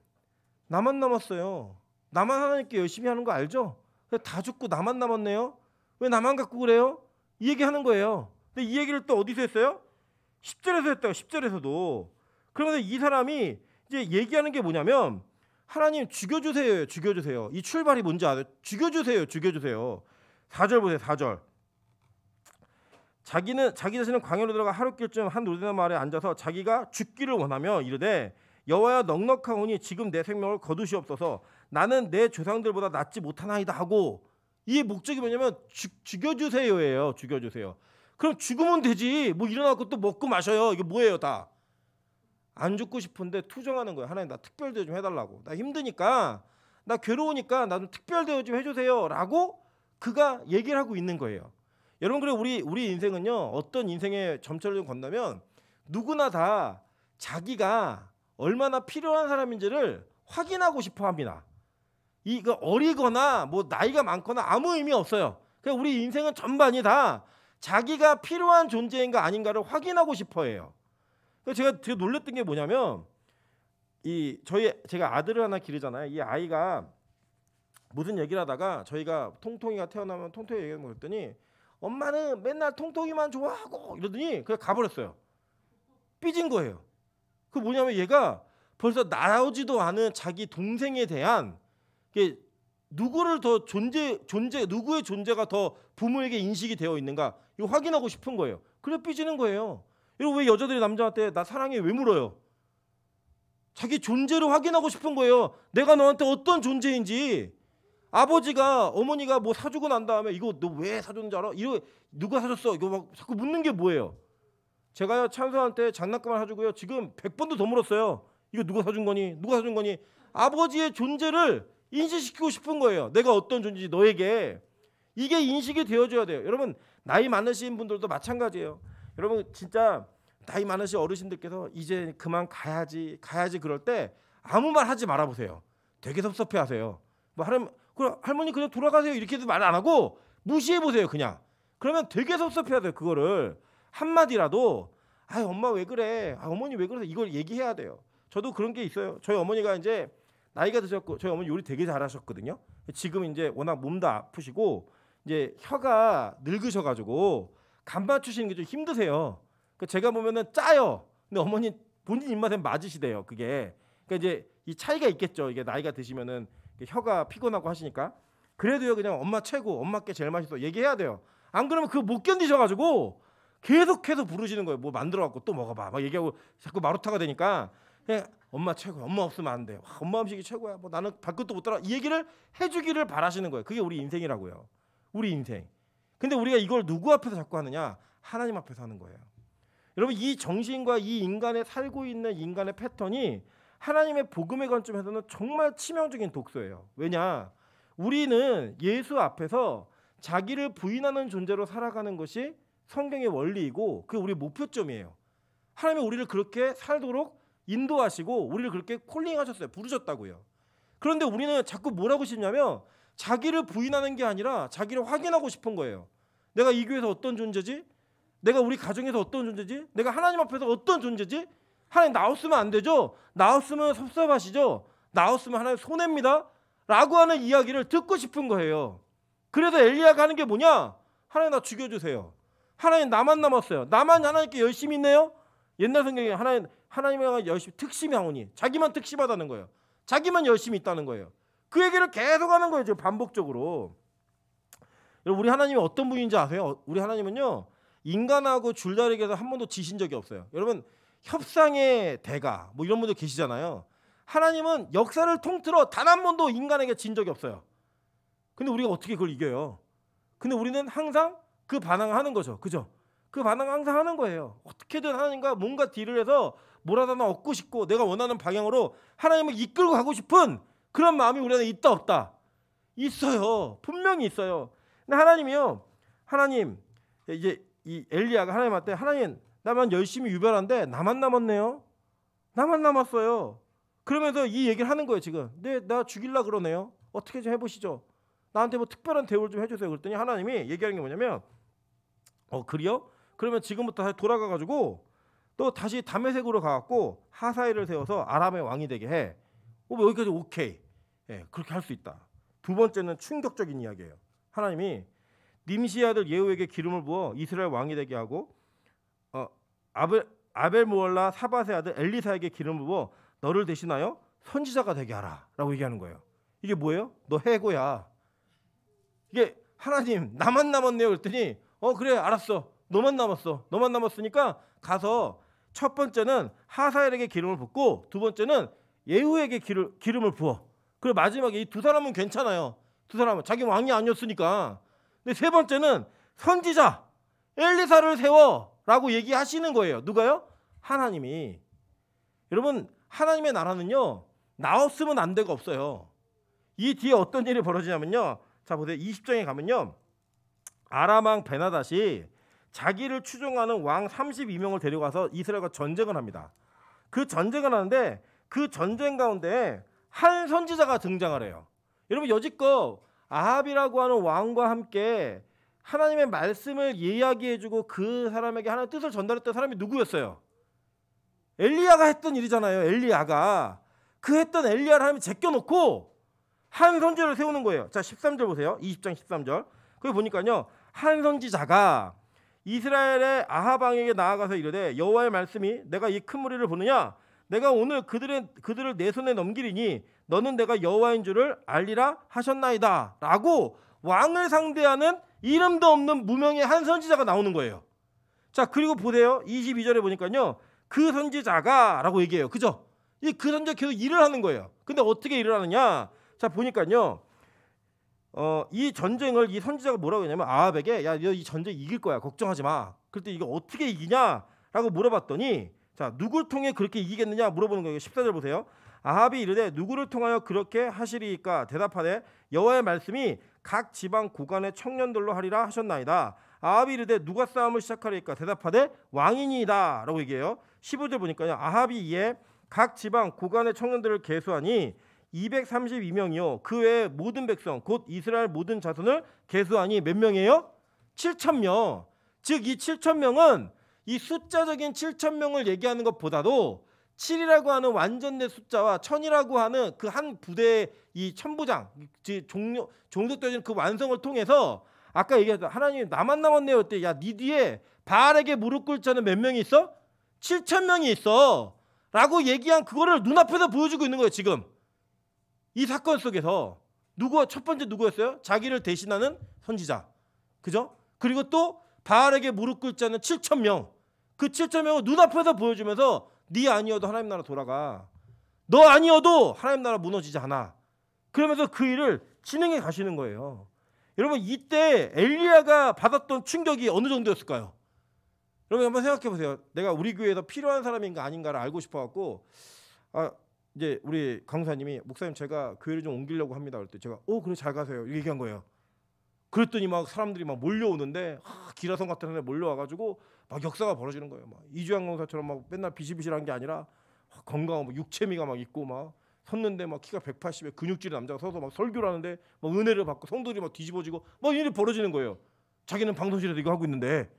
나만 남았어요. 나만 하나님께 열심히 하는 거 알죠? 다 죽고 나만 남았네요. 왜 나만 갖고 그래요? 이 얘기하는 거예요. 근데 이 얘기를 또 어디서 했어요? 10절에서 했다고. 10절에서도. 그런데 이 사람이 이제 얘기하는 게 뭐냐면 하나님 죽여주세요. 죽여주세요. 이 출발이 뭔지 알아요? 죽여주세요. 죽여주세요. 4절 보세요. 4절. 자기 자신은 광야로 들어가 하룻길쯤 한 로데나무 아래 앉아서 자기가 죽기를 원하며 이르되 여호와여 넉넉하오니 지금 내 생명을 거두시옵소서. 나는 내 조상들보다 낫지 못하나이다 하고 이 목적이 뭐냐면 죽여주세요예요. 죽여주세요. 그럼 죽으면 되지. 뭐 일어나고 또 먹고 마셔요. 이게 뭐예요 다. 안 죽고 싶은데 투정하는 거예요. 하나님 나 특별 대우 좀 해달라고. 나 힘드니까 나 괴로우니까 나 좀 특별 대우 좀 해주세요. 라고 그가 얘기를 하고 있는 거예요. 여러분 그래 우리 인생은요. 어떤 인생의 점철을 좀 건너면 누구나 다 자기가 얼마나 필요한 사람인지를 확인하고 싶어 합니다. 이거 어리거나 뭐 나이가 많거나 아무 의미 없어요. 그냥 우리 인생은 전반이 다 자기가 필요한 존재인가 아닌가를 확인하고 싶어해요. 제가 되게 놀랬던 게 뭐냐면 제가 아들을 하나 기르잖아요. 이 아이가 무슨 얘기를 하다가 저희가 통통이가 태어나면 통통이 얘기를 그랬더니 엄마는 맨날 통통이만 좋아하고 이러더니 그냥 가버렸어요. 삐진 거예요. 그 뭐냐면 얘가 벌써 나오지도 않은 자기 동생에 대한 누구를 더 누구의 존재가 더 부모에게 인식이 되어 있는가 이거 확인하고 싶은 거예요. 그래 삐지는 거예요. 여러분 왜 여자들이 남자한테 나 사랑해 왜 물어요? 자기 존재를 확인하고 싶은 거예요. 내가 너한테 어떤 존재인지. 아버지가 어머니가 뭐 사주고 난 다음에 이거 너 왜 사줬는지 알아? 이거 누가 사줬어? 이거 막 자꾸 묻는 게 뭐예요? 제가요 찬수한테 장난감을 사주고요 지금 100번도 더 물었어요. 이거 누가 사준 거니? 누가 사준 거니? 아버지의 존재를 인식시키고 싶은 거예요. 내가 어떤 존재인지 너에게. 이게 인식이 되어줘야 돼요. 여러분 나이 많으신 분들도 마찬가지예요. 여러분 진짜 나이 많으신 어르신들께서 이제 그만 가야지 그럴 때 아무 말 하지 말아보세요. 되게 섭섭해하세요. 뭐 할머니 그냥 돌아가세요 이렇게도 말 안 하고 무시해보세요 그냥. 그러면 되게 섭섭해하세요. 그거를 한마디라도 엄마 왜 그래? 어머니 왜 그러세요? 이걸 얘기해야 돼요. 저도 그런 게 있어요. 저희 어머니가 이제 나이가 드셨고 저희 어머니 요리 되게 잘하셨거든요. 지금 이제 워낙 몸도 아프시고 이제 혀가 늙으셔가지고 간 맞추시는 게 좀 힘드세요. 제가 보면은 짜요. 근데 어머니 본인 입맛에 맞으시대요. 그게. 그러니까 이제 이 차이가 있겠죠. 이게 나이가 드시면은 혀가 피곤하고 하시니까. 그래도요 그냥 엄마 최고, 엄마께 제일 맛있어 얘기해야 돼요. 안 그러면 그거 못 견디셔가지고 계속해서 부르시는 거예요. 뭐 만들어갖고 또 먹어봐. 막 얘기하고 자꾸 마루타가 되니까 그냥 엄마 최고야. 엄마 없으면 안 돼. 와, 엄마 음식이 최고야. 뭐 나는 발끝도 못 따라. 이 얘기를 해주기를 바라시는 거예요. 그게 우리 인생이라고요. 우리 인생. 근데 우리가 이걸 누구 앞에서 자꾸 하느냐? 하나님 앞에서 하는 거예요. 여러분 이 정신과 이 인간의 살고 있는 인간의 패턴이 하나님의 복음의 관점에서는 정말 치명적인 독소예요. 왜냐? 우리는 예수 앞에서 자기를 부인하는 존재로 살아가는 것이 성경의 원리이고 그게 우리 목표점이에요. 하나님은 우리를 그렇게 살도록 인도하시고 우리를 그렇게 콜링하셨어요. 부르셨다고요. 그런데 우리는 자꾸 뭐라고 싶냐면 자기를 부인하는 게 아니라 자기를 확인하고 싶은 거예요. 내가 이 교회에서 어떤 존재지? 내가 우리 가정에서 어떤 존재지? 내가 하나님 앞에서 어떤 존재지? 하나님 나 없으면 안 되죠? 나 없으면 섭섭하시죠? 나 없으면 하나님 손해입니다? 라고 하는 이야기를 듣고 싶은 거예요. 그래서 엘리야가 하는 게 뭐냐? 하나님 나 죽여주세요. 하나님 나만 남았어요. 나만 하나님께 열심히 있네요? 옛날 성경에 하나님과 열심히 특심하오니 자기만 특심하다는 거예요. 자기만 열심히 있다는 거예요. 그 얘기를 계속 하는 거예요. 지금 반복적으로. 여러분 우리 하나님이 어떤 분인지 아세요? 우리 하나님은요. 인간하고 줄다리기에서 한 번도 지신 적이 없어요. 여러분 협상의 대가 뭐 이런 분들 계시잖아요. 하나님은 역사를 통틀어 단 한 번도 인간에게 진 적이 없어요. 근데 우리가 어떻게 그걸 이겨요? 근데 우리는 항상 그 반항을 하는 거죠. 그죠? 그 반항을 항상 하는 거예요. 어떻게든 하나님과 뭔가 딜을 해서 뭘 하나 얻고 싶고 내가 원하는 방향으로 하나님을 이끌고 가고 싶은 그런 마음이 우리 안에 있다 없다? 있어요. 분명히 있어요. 근데 하나님이요. 하나님 이제 이 엘리야가 하나님한테 하나님 나만 열심히 유별한데 나만 남았네요. 나만 남았어요. 그러면서 이 얘기를 하는 거예요. 지금. 네, 나 죽일라 그러네요. 어떻게 좀 해보시죠. 나한테 뭐 특별한 대우를 좀 해주세요. 그랬더니 하나님이 얘기하는 게 뭐냐면 그래요? 그러면 지금부터 다시 돌아가가지고 또 다시 다메섹으로 가갖고 하사엘을 세워서 아람의 왕이 되게 해. 뭐 여기까지 오케이. 예, 그렇게 할 수 있다. 두 번째는 충격적인 이야기예요. 하나님이 님시 아들 예후에게 기름을 부어 이스라엘 왕이 되게 하고 아벨모올라 사밧의 아들 엘리사에게 기름을 부어 너를 대신하여 선지자가 되게 하라 라고 얘기하는 거예요. 이게 뭐예요? 너 해고야. 이게 하나님 나만 남았네요. 그랬더니 그래 알았어. 너만 남았어. 너만 남았으니까 가서 첫 번째는 하사엘에게 기름을 붓고 두 번째는 예후에게 기름을 부어. 그리고 마지막에 이 두 사람은 괜찮아요. 두 사람은 자기 왕이 아니었으니까. 근데 세 번째는 선지자. 엘리사를 세워라고 얘기하시는 거예요. 누가요? 하나님이. 여러분, 하나님의 나라는요, 나 없으면 안 되가 없어요. 이 뒤에 어떤 일이 벌어지냐면요, 자 보세요. 20장에 가면요, 아람 왕 베나닷이 자기를 추종하는 왕 32명을 데려가서 이스라엘과 전쟁을 합니다. 그 전쟁을 하는데 그 전쟁 가운데 한 선지자가 등장을 해요. 여러분, 여지껏 아합이라고 하는 왕과 함께 하나님의 말씀을 이야기해주고 그 사람에게 하나님의 뜻을 전달했던 사람이 누구였어요? 엘리야가 했던 일이잖아요. 엘리야가. 그 했던 엘리야를 하나님이 제껴놓고 한 선지자를 세우는 거예요. 자, 13절 보세요. 20장 13절. 거기 보니까요, 한 선지자가 이스라엘의 아합 왕에게 나아가서 이르되 여호와의 말씀이 내가 이 큰 무리를 보느냐? 내가 오늘 그들을 내 손에 넘기리니 너는 내가 여호와인 줄을 알리라 하셨나이다 라고 왕을 상대하는 이름도 없는 무명의 한 선지자가 나오는 거예요. 자, 그리고 보세요. 22절에 보니까요, 그 선지자가 라고 얘기해요. 그죠? 그 선지자 계속 일을 하는 거예요. 근데 어떻게 일을 하느냐? 자, 보니까요, 이 전쟁을 이 선지자가 뭐라고 했냐면 아합에게, 야, 너 이 전쟁 이길 거야, 걱정하지 마. 그때 이거 어떻게 이기냐라고 물어봤더니, 자, 누굴 통해 그렇게 이기겠느냐 물어보는 거예요. 14절 보세요. 아합이 이르되 누구를 통하여 그렇게 하시리이까? 대답하되 여호와의 말씀이 각 지방 고관의 청년들로 하리라 하셨나이다. 아합이 이르되 누가 싸움을 시작하리이까? 대답하되 왕이니이다 라고 얘기해요. 15절 보니까요, 아합이 이에 각 지방 고관의 청년들을 계수하니 232명이요 그 외에 모든 백성 곧 이스라엘 모든 자손을 계수하니 몇 명이에요? 7,000명. 즉 이 7,000명은 이 숫자적인 7,000명을 얘기하는 것보다도 7이라고 하는 완전된 숫자와 1,000이라고 하는 그 한 부대의 이 천부장 종속되어진 그 완성을 통해서 아까 얘기했던 하나님 나만 남았네요. 그때 야, 네 뒤에 바알에게 무릎 꿇을 자는 몇 명이 있어? 7,000명이 있어 라고 얘기한 그거를 눈앞에서 보여주고 있는 거예요. 지금 이 사건 속에서 첫 번째 누구였어요? 자기를 대신하는 선지자, 그죠? 그리고 또 바알에게 무릎 꿇을 자는 7,000명. 그 7,000명을 눈앞에서 보여주면서 네 아니어도 하나님 나라 돌아가, 너 아니어도 하나님 나라 무너지지 않아. 그러면서 그 일을 진행해 가시는 거예요. 여러분, 이때 엘리야가 받았던 충격이 어느 정도였을까요? 여러분 한번 생각해 보세요. 내가 우리 교회에서 필요한 사람인가 아닌가를 알고 싶어 갖고 이제 우리 강사님이 목사님 제가 교회를 좀 옮기려고 합니다. 그럴 때 제가 그래 잘 가세요 얘기한 거예요. 그랬더니 막 사람들이 막 몰려오는데 기라성 같은 데 몰려와가지고 막 역사가 벌어지는 거예요. 막 이주영 강사처럼 막 맨날 비실비실한 게 아니라 건강하고 육체미가 막 있고 막 섰는데 막 키가 180에 근육질 남자가 서서 막 설교를 하는데 막 은혜를 받고 성도들이 막 뒤집어지고 막 일이 벌어지는 거예요. 자기는 방송실에서 이거 하고 있는데.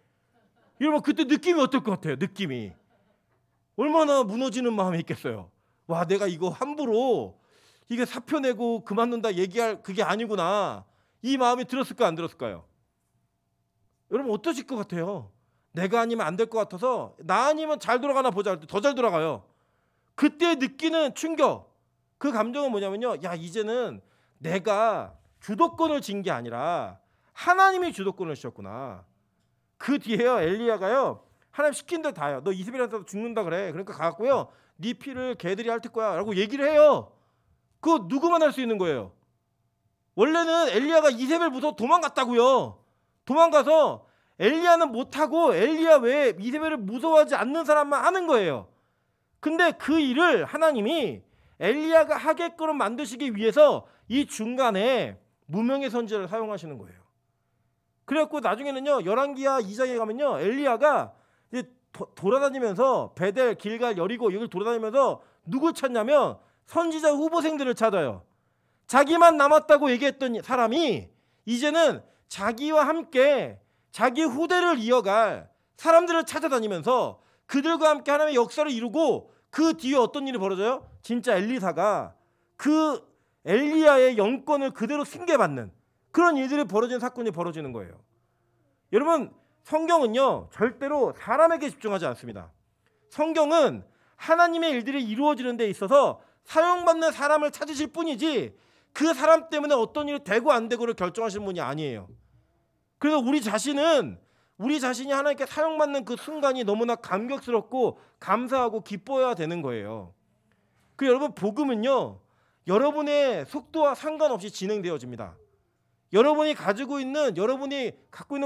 여러분 그때 느낌이 어떨 것 같아요? 느낌이 얼마나 무너지는 마음이 있겠어요. 와, 내가 이거 함부로 이게 사표 내고 그만둔다 얘기할 그게 아니구나, 이 마음이 들었을까 안 들었을까요? 여러분 어떠실 것 같아요? 내가 아니면 안 될 것 같아서 나 아니면 잘 돌아가나 보자 할 때 더 잘 돌아가요. 그때 느끼는 충격, 그 감정은 뭐냐면요, 야, 이제는 내가 주도권을 쥔 게 아니라 하나님이 주도권을 쥐었구나. 그 뒤에요, 엘리야가요, 하나님 시킨 대로 다요. 너 이스라엘한테 죽는다 그래. 그러니까 가갖고요, 네 피를 개들이 핥을 거야 라고 얘기를 해요. 그거 누구만 할 수 있는 거예요. 원래는 엘리야가 이세벨 무서워 도망갔다고요. 도망가서 엘리야는 못하고 엘리야 외에 이세벨을 무서워하지 않는 사람만 하는 거예요. 근데 그 일을 하나님이 엘리야가 하게끔 만드시기 위해서 이 중간에 무명의 선지자를 사용하시는 거예요. 그래갖고 나중에는요, 열왕기하 2장에 가면요, 엘리야가 이제 돌아다니면서 베델, 길갈, 여리고 여기를 돌아다니면서 누굴 찾냐면 선지자 후보생들을 찾아요. 자기만 남았다고 얘기했던 사람이 이제는 자기와 함께 자기 후대를 이어갈 사람들을 찾아다니면서 그들과 함께 하나님의 역사를 이루고, 그 뒤에 어떤 일이 벌어져요? 진짜 엘리사가 그 엘리야의 영권을 그대로 승계받는 그런 일들이 벌어지는 사건이 벌어지는 거예요. 여러분, 성경은요 절대로 사람에게 집중하지 않습니다. 성경은 하나님의 일들이 이루어지는 데 있어서 사용받는 사람을 찾으실 뿐이지 그 사람 때문에 어떤 일이 되고 안 되고를 결정하시는 분이 아니에요. 그래서 우리 자신이 하나님께 사용받는 그 순간이 너무나 감격스럽고 감사하고 기뻐해야 되는 거예요. 그 여러분, 복음은요 여러분의 속도와 상관없이 진행되어집니다. 여러분이 갖고 있는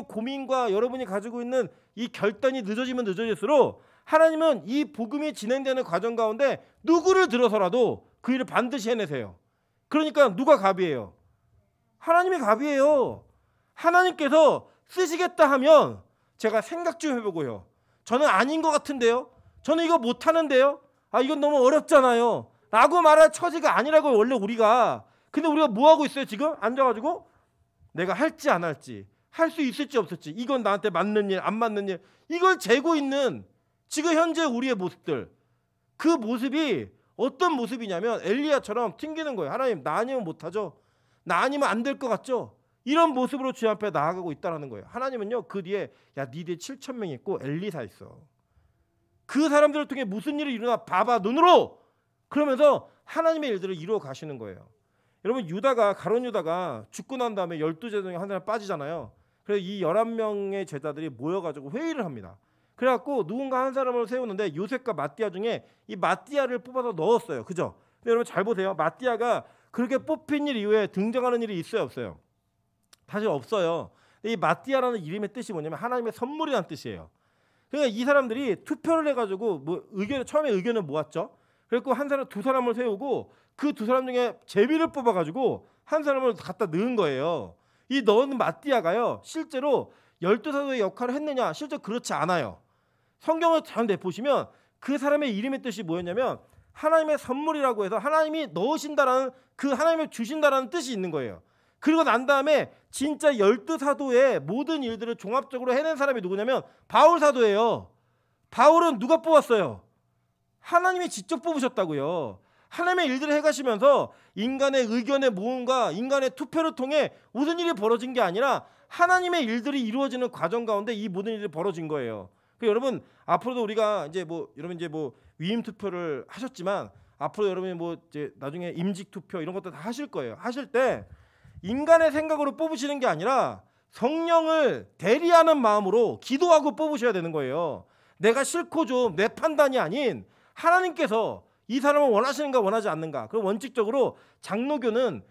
고민과 여러분이 가지고 있는 이 결단이 늦어지면 늦어질수록 하나님은 이 복음이 진행되는 과정 가운데 누구를 들어서라도 그 일을 반드시 해내세요. 그러니까 누가 갑이에요? 하나님이 갑이에요. 하나님께서 쓰시겠다 하면 제가 생각 좀 해보고요. 저는 아닌 것 같은데요. 저는 이거 못하는데요. 이건 너무 어렵잖아요. 라고 말할 처지가 아니라고 원래 우리가. 근데 우리가 뭐 하고 있어요 지금? 앉아가지고 내가 할지 안 할지, 할 수 있을지 없을지, 이건 나한테 맞는 일 안 맞는 일, 이걸 재고 있는 지금 현재 우리의 모습들, 그 모습이 어떤 모습이냐면 엘리야처럼 튕기는 거예요. 하나님, 나 아니면 못하죠. 나 아니면 안 될 것 같죠. 이런 모습으로 주님 앞에 나아가고 있다는 거예요. 하나님은요 그 뒤에 니 뒤에 7,000명 있고 엘리사 있어. 그 사람들을 통해 무슨 일이 일어나 봐봐 눈으로. 그러면서 하나님의 일들을 이루어 가시는 거예요. 여러분, 가룟 유다가 죽고 난 다음에 12제자 중에 한 사람 빠지잖아요. 그래서 이 11명의 제자들이 모여가지고 회의를 합니다. 그래갖고 누군가 한 사람을 세우는데 요셉과 마띠아 중에 이 마띠아를 뽑아서 넣었어요. 그죠? 근데 여러분 잘 보세요. 마띠아가 그렇게 뽑힌 일 이후에 등장하는 일이 있어요, 없어요? 사실 없어요. 이 마띠아라는 이름의 뜻이 뭐냐면 하나님의 선물이라는 뜻이에요. 그러니까 이 사람들이 투표를 해가지고 처음에 의견을 모았죠. 그래서 두 사람을 세우고 그 두 사람 중에 제비를 뽑아가지고 한 사람을 갖다 넣은 거예요. 이 넣은 마띠아가요 실제로 12사도의 역할을 했느냐? 실제 그렇지 않아요. 성경을 잘 보시면 그 사람의 이름의 뜻이 뭐였냐면 하나님의 선물이라고 해서 하나님이 넣으신다라는, 그 하나님이 주신다라는 뜻이 있는 거예요. 그리고 난 다음에 진짜 12사도의 모든 일들을 종합적으로 해낸 사람이 누구냐면 바울 사도예요. 바울은 누가 뽑았어요? 하나님이 직접 뽑으셨다고요. 하나님의 일들을 해가시면서 인간의 의견의 모험과 인간의 투표를 통해 무슨 일이 벌어진 게 아니라 하나님의 일들이 이루어지는 과정 가운데 이 모든 일이 벌어진 거예요. 여러분, 앞으로도 우리가 여러분 위임 투표를 하셨지만 앞으로 여러분이 이제 나중에 임직 투표 이런 것도 다 하실 거예요. 하실 때 인간의 생각으로 뽑으시는 게 아니라 성령을 대리하는 마음으로 기도하고 뽑으셔야 되는 거예요. 내가 싫고 좀 내 판단이 아닌 하나님께서 이 사람을 원하시는가 원하지 않는가. 그럼 원칙적으로 장로교가요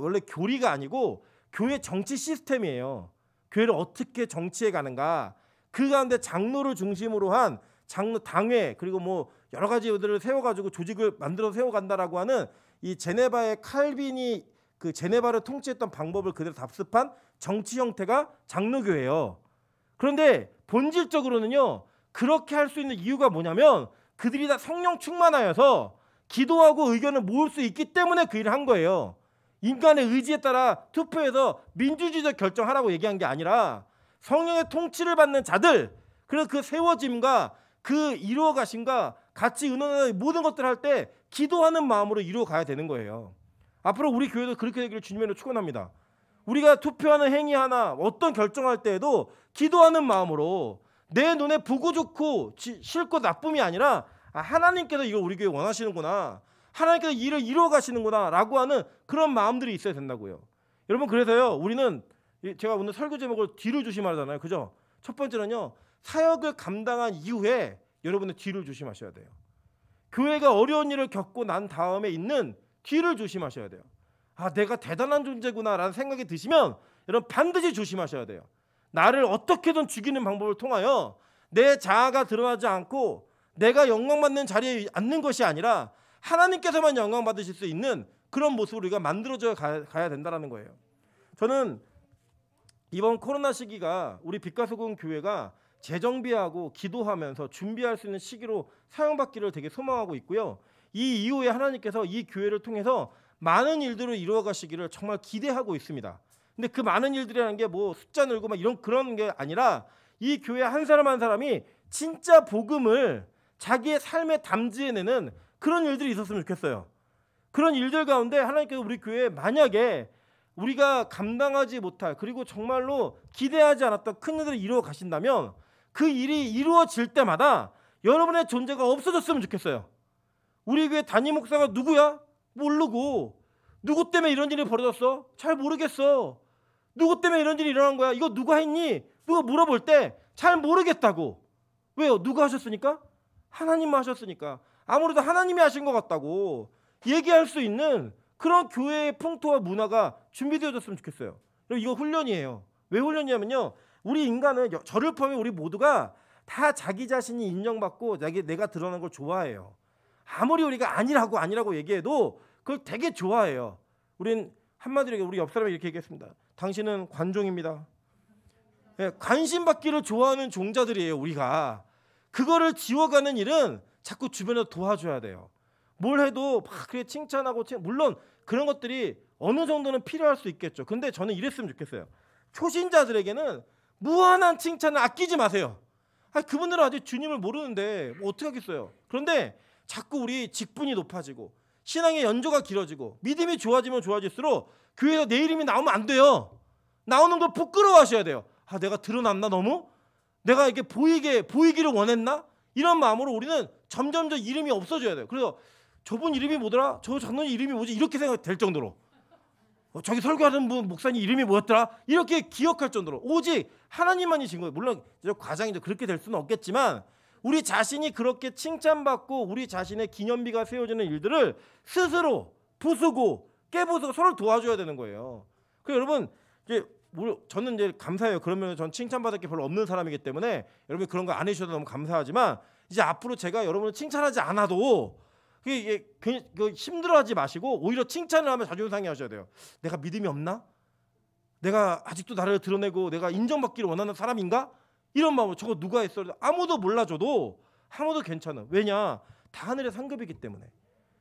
원래 교리가 아니고 교회 정치 시스템이에요. 교회를 어떻게 정치해 가는가. 그 가운데 장로를 중심으로 한 장로 당회, 그리고 여러 가지들을 세워가지고 조직을 만들어 세워간다라고 하는 이 제네바의 칼빈이 그 제네바를 통치했던 방법을 그대로 답습한 정치 형태가 장로교예요. 그런데 본질적으로는요 그렇게 할 수 있는 이유가 뭐냐면 그들이 다 성령 충만하여서 기도하고 의견을 모을 수 있기 때문에 그 일을 한 거예요. 인간의 의지에 따라 투표해서 민주주의적 결정하라고 얘기한 게 아니라 성령의 통치를 받는 자들, 그래서 그 세워짐과 그 이루어 가심과 같이 의논하는 모든 것들을 할 때 기도하는 마음으로 이루어 가야 되는 거예요. 앞으로 우리 교회도 그렇게 되기를 주님으로 축원합니다. 우리가 투표하는 행위 하나, 어떤 결정할 때에도 기도하는 마음으로 내 눈에 보고 좋고 싫고 나쁨이 아니라 하나님께서 이걸 우리 교회 원하시는구나, 하나님께서 일을 이루어 가시는구나 라고 하는 그런 마음들이 있어야 된다고요. 여러분, 그래서요 우리는 제가 오늘 설교 제목을 뒤를 조심하잖아요. 그죠? 첫 번째는요 사역을 감당한 이후에 여러분의 뒤를 조심하셔야 돼요. 교회가 어려운 일을 겪고 난 다음에 있는 뒤를 조심하셔야 돼요. 내가 대단한 존재구나 라는 생각이 드시면 여러분 반드시 조심하셔야 돼요. 나를 어떻게든 죽이는 방법을 통하여 내 자아가 드러나지 않고 내가 영광받는 자리에 앉는 것이 아니라 하나님께서만 영광받으실 수 있는 그런 모습을 우리가 만들어져 가야 된다는 거예요. 저는 이번 코로나 시기가 우리 빛과 소금 교회가 재정비하고 기도하면서 준비할 수 있는 시기로 사용받기를 되게 소망하고 있고요. 이 이후에 하나님께서 이 교회를 통해서 많은 일들을 이루어 가시기를 정말 기대하고 있습니다. 근데 그 많은 일들이라는 게 숫자 늘고 그런 게 아니라 이 교회 한 사람 한 사람이 진짜 복음을 자기의 삶에 담지해내는 그런 일들이 있었으면 좋겠어요. 그런 일들 가운데 하나님께서 우리 교회에 만약에 우리가 감당하지 못할, 그리고 정말로 기대하지 않았던 큰 일들을 이루어 가신다면 그 일이 이루어질 때마다 여러분의 존재가 없어졌으면 좋겠어요. 우리 교회 담임 목사가 누구야? 모르고. 누구 때문에 이런 일이 벌어졌어? 잘 모르겠어. 누구 때문에 이런 일이 일어난 거야? 이거 누가 했니? 누가 물어볼 때 잘 모르겠다고. 왜요? 누가 하셨으니까? 하나님만 하셨으니까. 아무래도 하나님이 하신 것 같다고 얘기할 수 있는 그런 교회의 풍토와 문화가 준비되어졌으면 좋겠어요. 그리고 이거 훈련이에요. 왜 훈련이냐면요, 우리 인간은 저를 포함해 우리 모두가 다 자기 자신이 인정받고 내가 드러나는 걸 좋아해요. 아무리 우리가 아니라고 얘기해도 그걸 되게 좋아해요. 우린 한마디로 우리 옆 사람이 이렇게 얘기했습니다. 당신은 관종입니다. 예, 관심 받기를 좋아하는 종자들이에요. 우리가 그거를 지워가는 일은 자꾸 주변에서 도와줘야 돼요. 뭘 해도 막 그래 칭찬하고 물론 그런 것들이 어느 정도는 필요할 수 있겠죠. 근데 저는 이랬으면 좋겠어요. 초신자들에게는 무한한 칭찬을 아끼지 마세요. 그분들은 아직 주님을 모르는데 뭐 어떻게 하겠어요. 그런데 자꾸 우리 직분이 높아지고 신앙의 연조가 길어지고 믿음이 좋아지면 좋아질수록 교회에서 내 이름이 나오면 안 돼요. 나오는 걸 부끄러워하셔야 돼요. 내가 드러났나 너무? 내가 이렇게 보이기를 원했나? 이런 마음으로 우리는 점점 이름이 없어져야 돼요. 그래서 저분 이름이 뭐더라? 저 장로님 이름이 뭐지? 이렇게 생각될 정도로 저기 설교하는 분 목사님 이름이 뭐였더라? 이렇게 기억할 정도로 오직 하나님만이 진 거예요. 물론 과장이죠. 그렇게 될 수는 없겠지만 우리 자신이 그렇게 칭찬받고 우리 자신의 기념비가 세워지는 일들을 스스로 부수고 깨부수고 서로 도와줘야 되는 거예요. 그래서 여러분 저는 이제 감사해요. 그러면 전 칭찬받을 게 별로 없는 사람이기 때문에 여러분 그런 거 안 해주셔도 너무 감사하지만 이제 앞으로 제가 여러분을 칭찬하지 않아도 이게 힘들어하지 마시고 오히려 칭찬을 하면 자존심 상해하셔야 돼요. 내가 믿음이 없나? 내가 아직도 나를 드러내고 내가 인정받기를 원하는 사람인가? 이런 마음으로 저거 누가 했어? 아무도 몰라줘도 아무도 괜찮아. 왜냐? 다 하늘의 상급이기 때문에.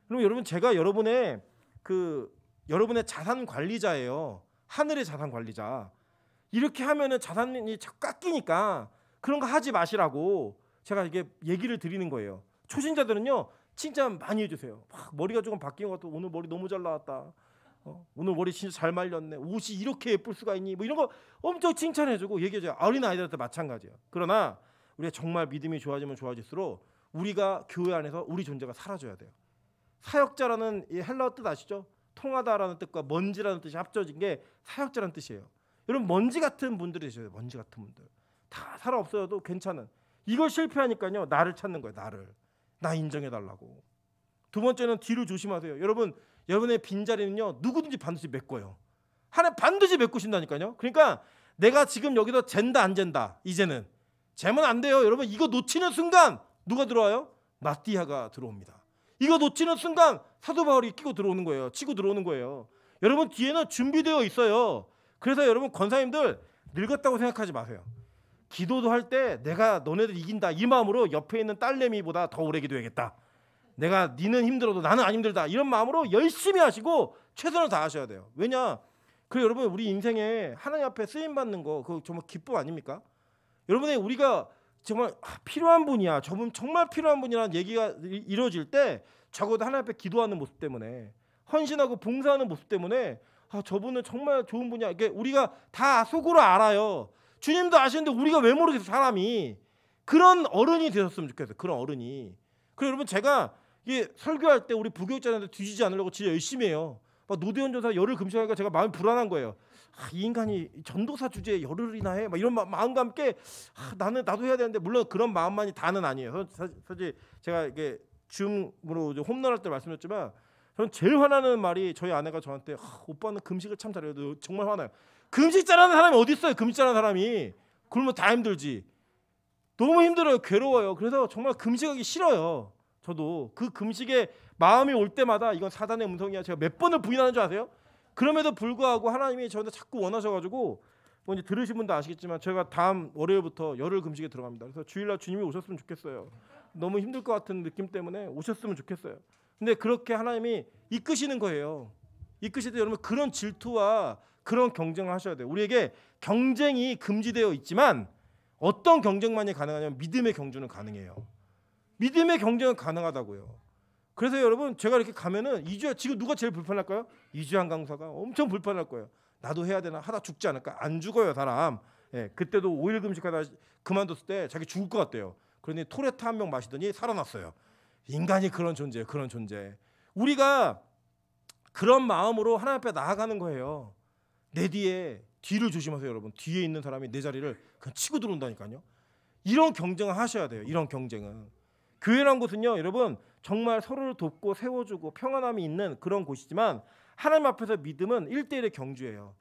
그럼 여러분 제가 여러분의 자산 관리자예요. 하늘의 자산 관리자. 이렇게 하면은 자산이 자꾸 깎이니까 그런 거 하지 마시라고 제가 이게 얘기를 드리는 거예요. 초신자들은요 칭찬 많이 해주세요. 머리가 조금 바뀐 것 같아. 오늘 머리 너무 잘 나왔다. 오늘 머리 진짜 잘 말렸네. 옷이 이렇게 예쁠 수가 있니? 뭐 이런 거 엄청 칭찬해주고 얘기해줘요. 어린 아이들한테 마찬가지예요. 그러나 우리가 정말 믿음이 좋아지면 좋아질수록 우리가 교회 안에서 우리 존재가 사라져야 돼요. 사역자라는 이 헬라어 뜻 아시죠? 통하다라는 뜻과 먼지라는 뜻이 합쳐진 게 사역자라는 뜻이에요. 여러분 먼지 같은 분들이 계셔요. 먼지 같은 분들 다 살아 없어도 괜찮은. 이걸 실패하니까요 나를 찾는 거예요. 나 인정해달라고. 두 번째는 뒤를 조심하세요. 여러분의 빈자리는요 누구든지 반드시 메꿔요. 하나님 반드시 메꾸신다니까요. 그러니까 내가 지금 여기서 잰다 안 잰다 이제는 재면 안 돼요. 여러분 이거 놓치는 순간 누가 들어와요? 마띠아가 들어옵니다. 이거 놓치는 순간 사도 바울이 끼고 들어오는 거예요. 치고 들어오는 거예요. 여러분 뒤에는 준비되어 있어요. 그래서 여러분 권사님들 늙었다고 생각하지 마세요. 기도도 할 때 내가 너네들 이긴다 이 마음으로 옆에 있는 딸내미보다 더 오래 기도해야겠다. 내가 니는 힘들어도 나는 안 힘들다 이런 마음으로 열심히 하시고 최선을 다하셔야 돼요. 왜냐? 그래 여러분 우리 인생에 하나님 앞에 쓰임 받는 거 그거 정말 기쁨 아닙니까? 여러분의 우리가 정말 필요한 분이야. 저분 정말 필요한 분이라는 얘기가 이루어질 때 적어도 하나님 앞에 기도하는 모습 때문에 헌신하고 봉사하는 모습 때문에 저분은 정말 좋은 분이야. 이게 우리가 다 속으로 알아요. 주님도 아시는데 우리가 왜 모르겠어. 사람이 그런 어른이 되셨으면 좋겠어요. 그런 어른이. 그리고 여러분 제가 이게 설교할 때 우리 부교육자한테 뒤지지 않으려고 진짜 열심히 해요. 노대현 전사 열흘 금식하니까 제가 마음이 불안한 거예요. 이 인간이 전도사 주제에 열흘이나 해? 이런 마음과 함께 나도 해야 되는데 물론 그런 마음만이 다는 아니에요. 사실 제가 이게 줌으로 홈런할 때 말씀드렸지만 저는 제일 화나는 말이 저희 아내가 저한테 오빠는 금식을 참 잘해요. 정말 화나요. 금식 잘하는 사람이 어디 있어요? 금식 잘하는 사람이. 그러면 다 힘들지. 너무 힘들어요. 괴로워요. 그래서 정말 금식하기 싫어요. 저도 그 금식에 마음이 올 때마다 이건 사단의 음성이야. 제가 몇 번을 부인하는 줄 아세요? 그럼에도 불구하고 하나님이 저한테 자꾸 원하셔가지고 뭐 이제 들으신 분도 아시겠지만 제가 다음 월요일부터 열흘 금식에 들어갑니다. 그래서 주일날 주님이 오셨으면 좋겠어요. 너무 힘들 것 같은 느낌 때문에 오셨으면 좋겠어요. 근데 그렇게 하나님이 이끄시는 거예요. 이끄실 때 여러분 그런 질투와 그런 경쟁을 하셔야 돼요. 우리에게 경쟁이 금지되어 있지만 어떤 경쟁만이 가능하냐면 믿음의 경주는 가능해요. 믿음의 경쟁은 가능하다고요. 그래서 여러분 제가 이렇게 가면은 지금 누가 제일 불편할까요? 이주한 강사가 엄청 불편할 거예요. 나도 해야 되나? 하다 죽지 않을까? 안 죽어요 사람. 예, 그때도 5일 금식하다 그만뒀을 때 자기 죽을 것 같대요. 그러니 토레트 한 병 마시더니 살아났어요. 인간이 그런 존재예요. 그런 존재. 우리가 그런 마음으로 하나님 앞에 나아가는 거예요. 내 뒤를 조심하세요 여러분. 뒤에 있는 사람이 내 자리를 그냥 치고 들어온다니까요. 이런 경쟁을 하셔야 돼요. 이런 경쟁은. 교회란 곳은요 여러분 정말 서로를 돕고 세워주고 평안함이 있는 그런 곳이지만 하나님 앞에서 믿음은 1대1의 경주예요.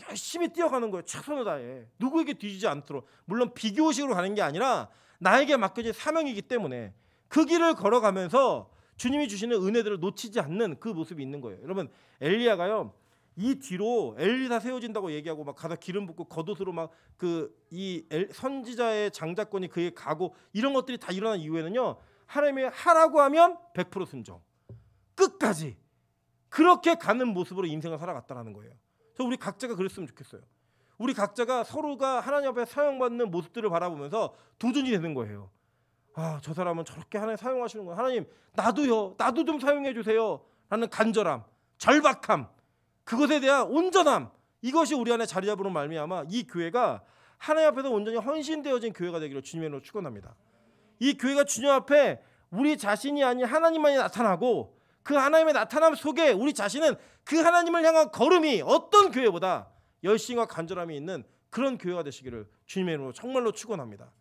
열심히 뛰어가는 거예요. 최선을 다해. 누구에게 뒤지지 않도록. 물론 비교식으로 가는 게 아니라 나에게 맡겨진 사명이기 때문에 그 길을 걸어가면서 주님이 주시는 은혜들을 놓치지 않는 그 모습이 있는 거예요. 여러분, 엘리야가요, 이 뒤로 엘리사 세워진다고 얘기하고 막 가서 기름 붓고 겉옷으로 막 이 선지자의 장자권이 그에 가고 이런 것들이 다 일어난 이후에는요, 하나님이 하라고 하면 100% 순종, 끝까지 그렇게 가는 모습으로 인생을 살아갔다라는 거예요. 그래서 우리 각자가 그랬으면 좋겠어요. 우리 각자가 서로가 하나님 앞에 사용받는 모습들을 바라보면서 도전이 되는 거예요. 아, 저 사람은 저렇게 하나님 사용하시는 거예요. 하나님, 나도요, 나도 좀 사용해 주세요 라는 간절함, 절박함, 그것에 대한 온전함, 이것이 우리 안에 자리 잡으로 말미암아 이 교회가 하나님 앞에서 온전히 헌신되어진 교회가 되기를 주님의 이름으로 축원합니다. 이 교회가 주님 앞에 우리 자신이 아닌 하나님만이 나타나고 그 하나님의 나타남 속에 우리 자신은 그 하나님을 향한 걸음이 어떤 교회보다 열심과 간절함이 있는 그런 교회가 되시기를 주님의 이름으로 정말로 축원합니다.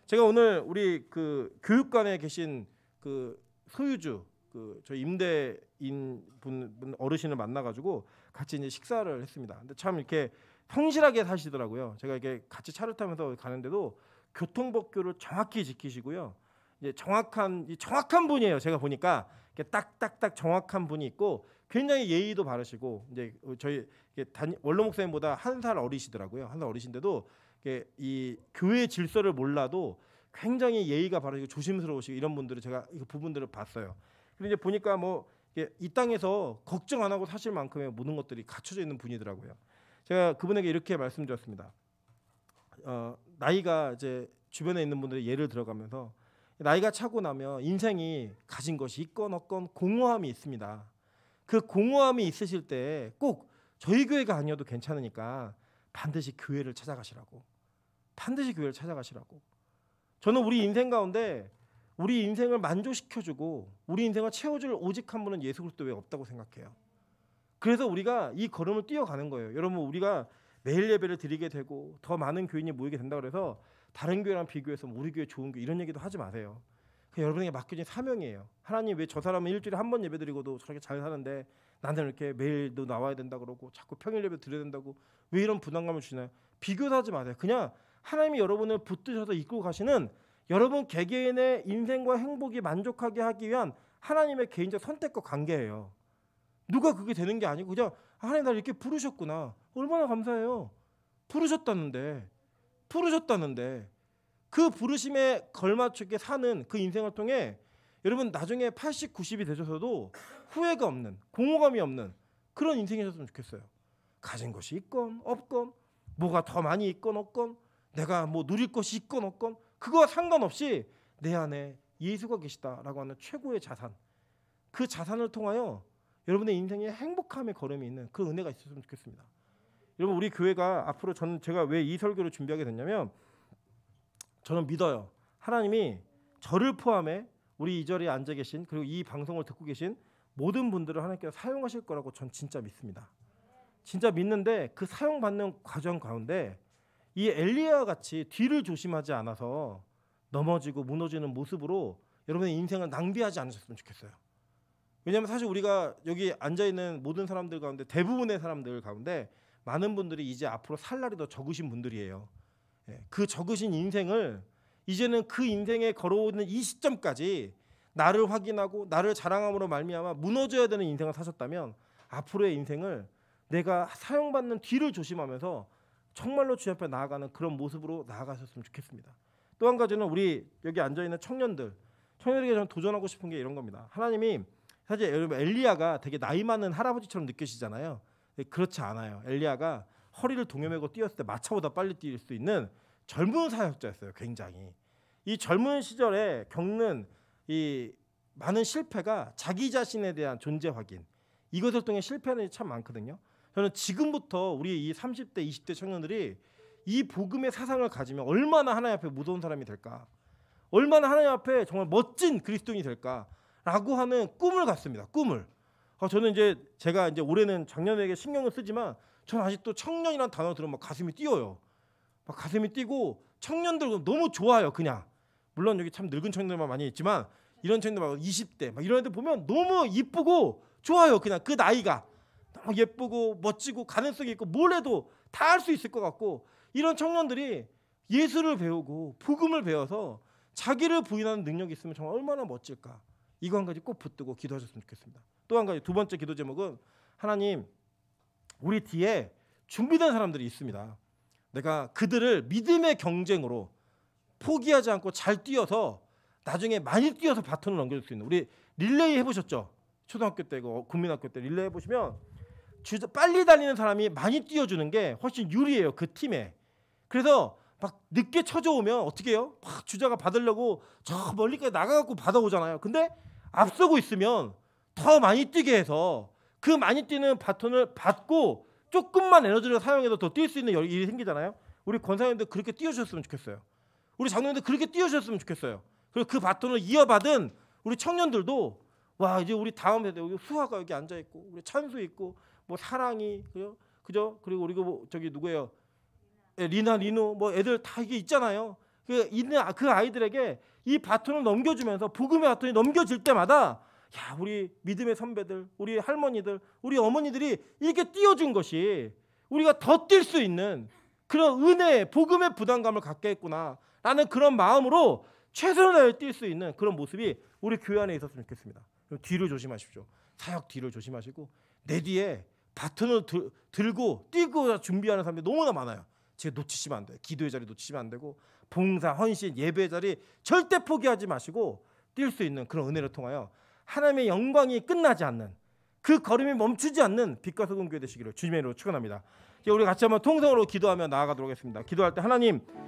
제가 오늘 우리 그 교육관에 계신 그 소유주, 그 저희 임대인 분 어르신을 만나가지고 같이 이제 식사를 했습니다. 근데 참 이렇게 성실하게 사시더라고요. 제가 이렇게 같이 차를 타면서 가는데도 교통법규를 정확히 지키시고요. 이제 정확한 분이에요. 제가 보니까 딱딱딱 정확한 분이 있고 굉장히 예의도 바르시고 이제 저희 원로 목사님보다 한 살 어리시더라고요. 한 살 어리신데도 이 교회 질서를 몰라도 굉장히 예의가 바르시고 조심스러우시고 이런 분들을 제가 이 부분들을 봤어요. 근데 이제 보니까 뭐 이 땅에서 걱정 안 하고 사실 만큼의 모든 것들이 갖춰져 있는 분이더라고요. 제가 그분에게 이렇게 말씀드렸습니다. 나이가 이제 주변에 있는 분들의 예를 들어가면서 나이가 차고 나면 인생이 가진 것이 있건 없건 공허함이 있습니다. 그 공허함이 있으실 때 꼭 저희 교회가 아니어도 괜찮으니까 반드시 교회를 찾아가시라고. 반드시 교회를 찾아가시라고. 저는 우리 인생 가운데 우리 인생을 만족시켜주고 우리 인생을 채워줄 오직 한 분은 예수 그리스도 외에 없다고 생각해요. 그래서 우리가 이 걸음을 뛰어가는 거예요. 여러분, 우리가 매일 예배를 드리게 되고 더 많은 교인이 모이게 된다고 해서 다른 교회랑 비교해서 우리 교회 좋은 교회 이런 얘기도 하지 마세요. 여러분에게 맡겨진 사명이에요. 하나님, 왜 저 사람은 일주일에 한 번 예배 드리고도 저렇게 잘 사는데 나는 이렇게 매일도 나와야 된다 그러고 자꾸 평일 예배 드려야 된다고 왜 이런 부담감을 주시나요? 비교도 하지 마세요. 그냥 하나님이 여러분을 붙드셔서 이끌고 가시는 여러분 개개인의 인생과 행복이 만족하게 하기 위한 하나님의 개인적 선택과 관계예요. 누가 그게 되는 게 아니고 그냥 하나님 날 이렇게 부르셨구나. 얼마나 감사해요. 부르셨다는데 그 부르심에 걸맞추게 사는 그 인생을 통해 여러분 나중에 80, 90이 되셔서도 후회가 없는, 공허감이 없는 그런 인생이셨으면 좋겠어요. 가진 것이 있건 없건, 뭐가 더 많이 있건 없건, 내가 뭐 누릴 것이 있건 없건, 그거와 상관없이 내 안에 예수가 계시다라고 하는 최고의 자산, 그 자산을 통하여 여러분의 인생에 행복함의 걸음이 있는 그 은혜가 있었으면 좋겠습니다. 여러분, 우리 교회가 앞으로 제가 왜 이 설교를 준비하게 됐냐면, 저는 믿어요. 하나님이 저를 포함해 우리 이 자리에 앉아 계신, 그리고 이 방송을 듣고 계신 모든 분들을 하나님께서 사용하실 거라고 전 진짜 믿습니다. 진짜 믿는데 그 사용받는 과정 가운데 이 엘리야와 같이 뒤를 조심하지 않아서 넘어지고 무너지는 모습으로 여러분의 인생을 낭비하지 않으셨으면 좋겠어요. 왜냐하면 사실 우리가 여기 앉아있는 모든 사람들 가운데, 대부분의 사람들 가운데 많은 분들이 이제 앞으로 살 날이 더 적으신 분들이에요. 그 적으신 인생을 이제는 그 인생에 걸어오는 이 시점까지 나를 확인하고 나를 자랑함으로 말미암아 무너져야 되는 인생을 사셨다면 앞으로의 인생을 내가 사용받는 뒤를 조심하면서 정말로 주님 앞에 나아가는 그런 모습으로 나아가셨으면 좋겠습니다. 또 한 가지는 우리 여기 앉아있는 청년들에게 저는 도전하고 싶은 게 이런 겁니다. 하나님이 사실 여러분 엘리야가 되게 나이 많은 할아버지처럼 느껴지잖아요. 그렇지 않아요. 엘리야가 허리를 동여매고 뛰었을 때 마차보다 빨리 뛸 수 있는 젊은 사역자였어요. 굉장히 이 젊은 시절에 겪는 이 많은 실패가 자기 자신에 대한 존재 확인, 이것을 통해 실패하는 일이 참 많거든요. 저는 지금부터 우리 이 30대 20대 청년들이 이 복음의 사상을 가지면 얼마나 하나님 앞에 무서운 사람이 될까, 얼마나 하나님 앞에 정말 멋진 그리스도인이 될까라고 하는 꿈을 갖습니다. 꿈을. 저는 제가 올해는 작년에게 신경을 쓰지만 저는 아직도 청년이라는 단어 들으면 막 가슴이 뛰어요. 막 가슴이 뛰고 청년들 너무 좋아요. 그냥 물론 여기 참 늙은 청년들만 많이 있지만 이런 청년들 막 20대 막 이런 애들 보면 너무 이쁘고 좋아요. 그냥 그 나이가 너무 예쁘고 멋지고 가능성이 있고 뭘 해도 다 할 수 있을 것 같고, 이런 청년들이 예수를 배우고 복음을 배워서 자기를 부인하는 능력이 있으면 정말 얼마나 멋질까. 이거 한 가지 꼭 붙들고 기도하셨으면 좋겠습니다. 또 한 가지, 두 번째 기도 제목은, 하나님, 우리 뒤에 준비된 사람들이 있습니다. 내가 그들을 믿음의 경쟁으로 포기하지 않고 잘 뛰어서 나중에 많이 뛰어서 바톤을 넘겨줄 수 있는, 우리 릴레이 해보셨죠? 초등학교 때, 국민학교 때 릴레이 해보시면 빨리 달리는 사람이 많이 뛰어주는 게 훨씬 유리해요, 그 팀에. 그래서 막 늦게 쳐져오면 어떻게 해요? 막 주자가 받으려고 저 멀리까지 나가갖고 받아오잖아요. 근데 앞서고 있으면 더 많이 뛰게 해서 그 많이 뛰는 바톤을 받고 조금만 에너지를 사용해서 더 뛸 수 있는 일이 생기잖아요. 우리 권사님들 그렇게 뛰어주셨으면 좋겠어요. 우리 장로님들 그렇게 뛰어주셨으면 좋겠어요. 그리고 그 바톤을 이어받은 우리 청년들도, 와, 이제 우리 다음 세대, 여기 수아가 여기 앉아 있고, 우리 찬수 있고, 뭐 사랑이, 그죠? 그리고 우리 저기 누구예요? 리나, 리누, 뭐 애들 다 이게 있잖아요. 그 아이들에게 이 바톤을 넘겨주면서, 복음의 바톤이 넘겨질 때마다, 야, 우리 믿음의 선배들, 우리 할머니들, 우리 어머니들이 이렇게 띄워준 것이 우리가 더 뛸 수 있는 그런 은혜, 복음의 부담감을 갖게 했구나라는 그런 마음으로 최선을 다해 뛸 수 있는 그런 모습이 우리 교회 안에 있었으면 좋겠습니다. 뒤를 조심하십시오. 사역 뒤를 조심하시고, 내 뒤에 바톤을 들고 뛰고 준비하는 사람들이 너무나 많아요. 제가 놓치시면 안 돼요. 기도의 자리 놓치시면 안 되고, 봉사, 헌신, 예배의 자리 절대 포기하지 마시고 뛸 수 있는 그런 은혜를 통하여 하나님의 영광이 끝나지 않는, 그 걸음이 멈추지 않는 빛과 소금 교회 되시기를 주님의 이름으로 축원합니다. 우리 같이 한번 통성으로 기도하며 나아가도록 하겠습니다. 기도할 때, 하나님,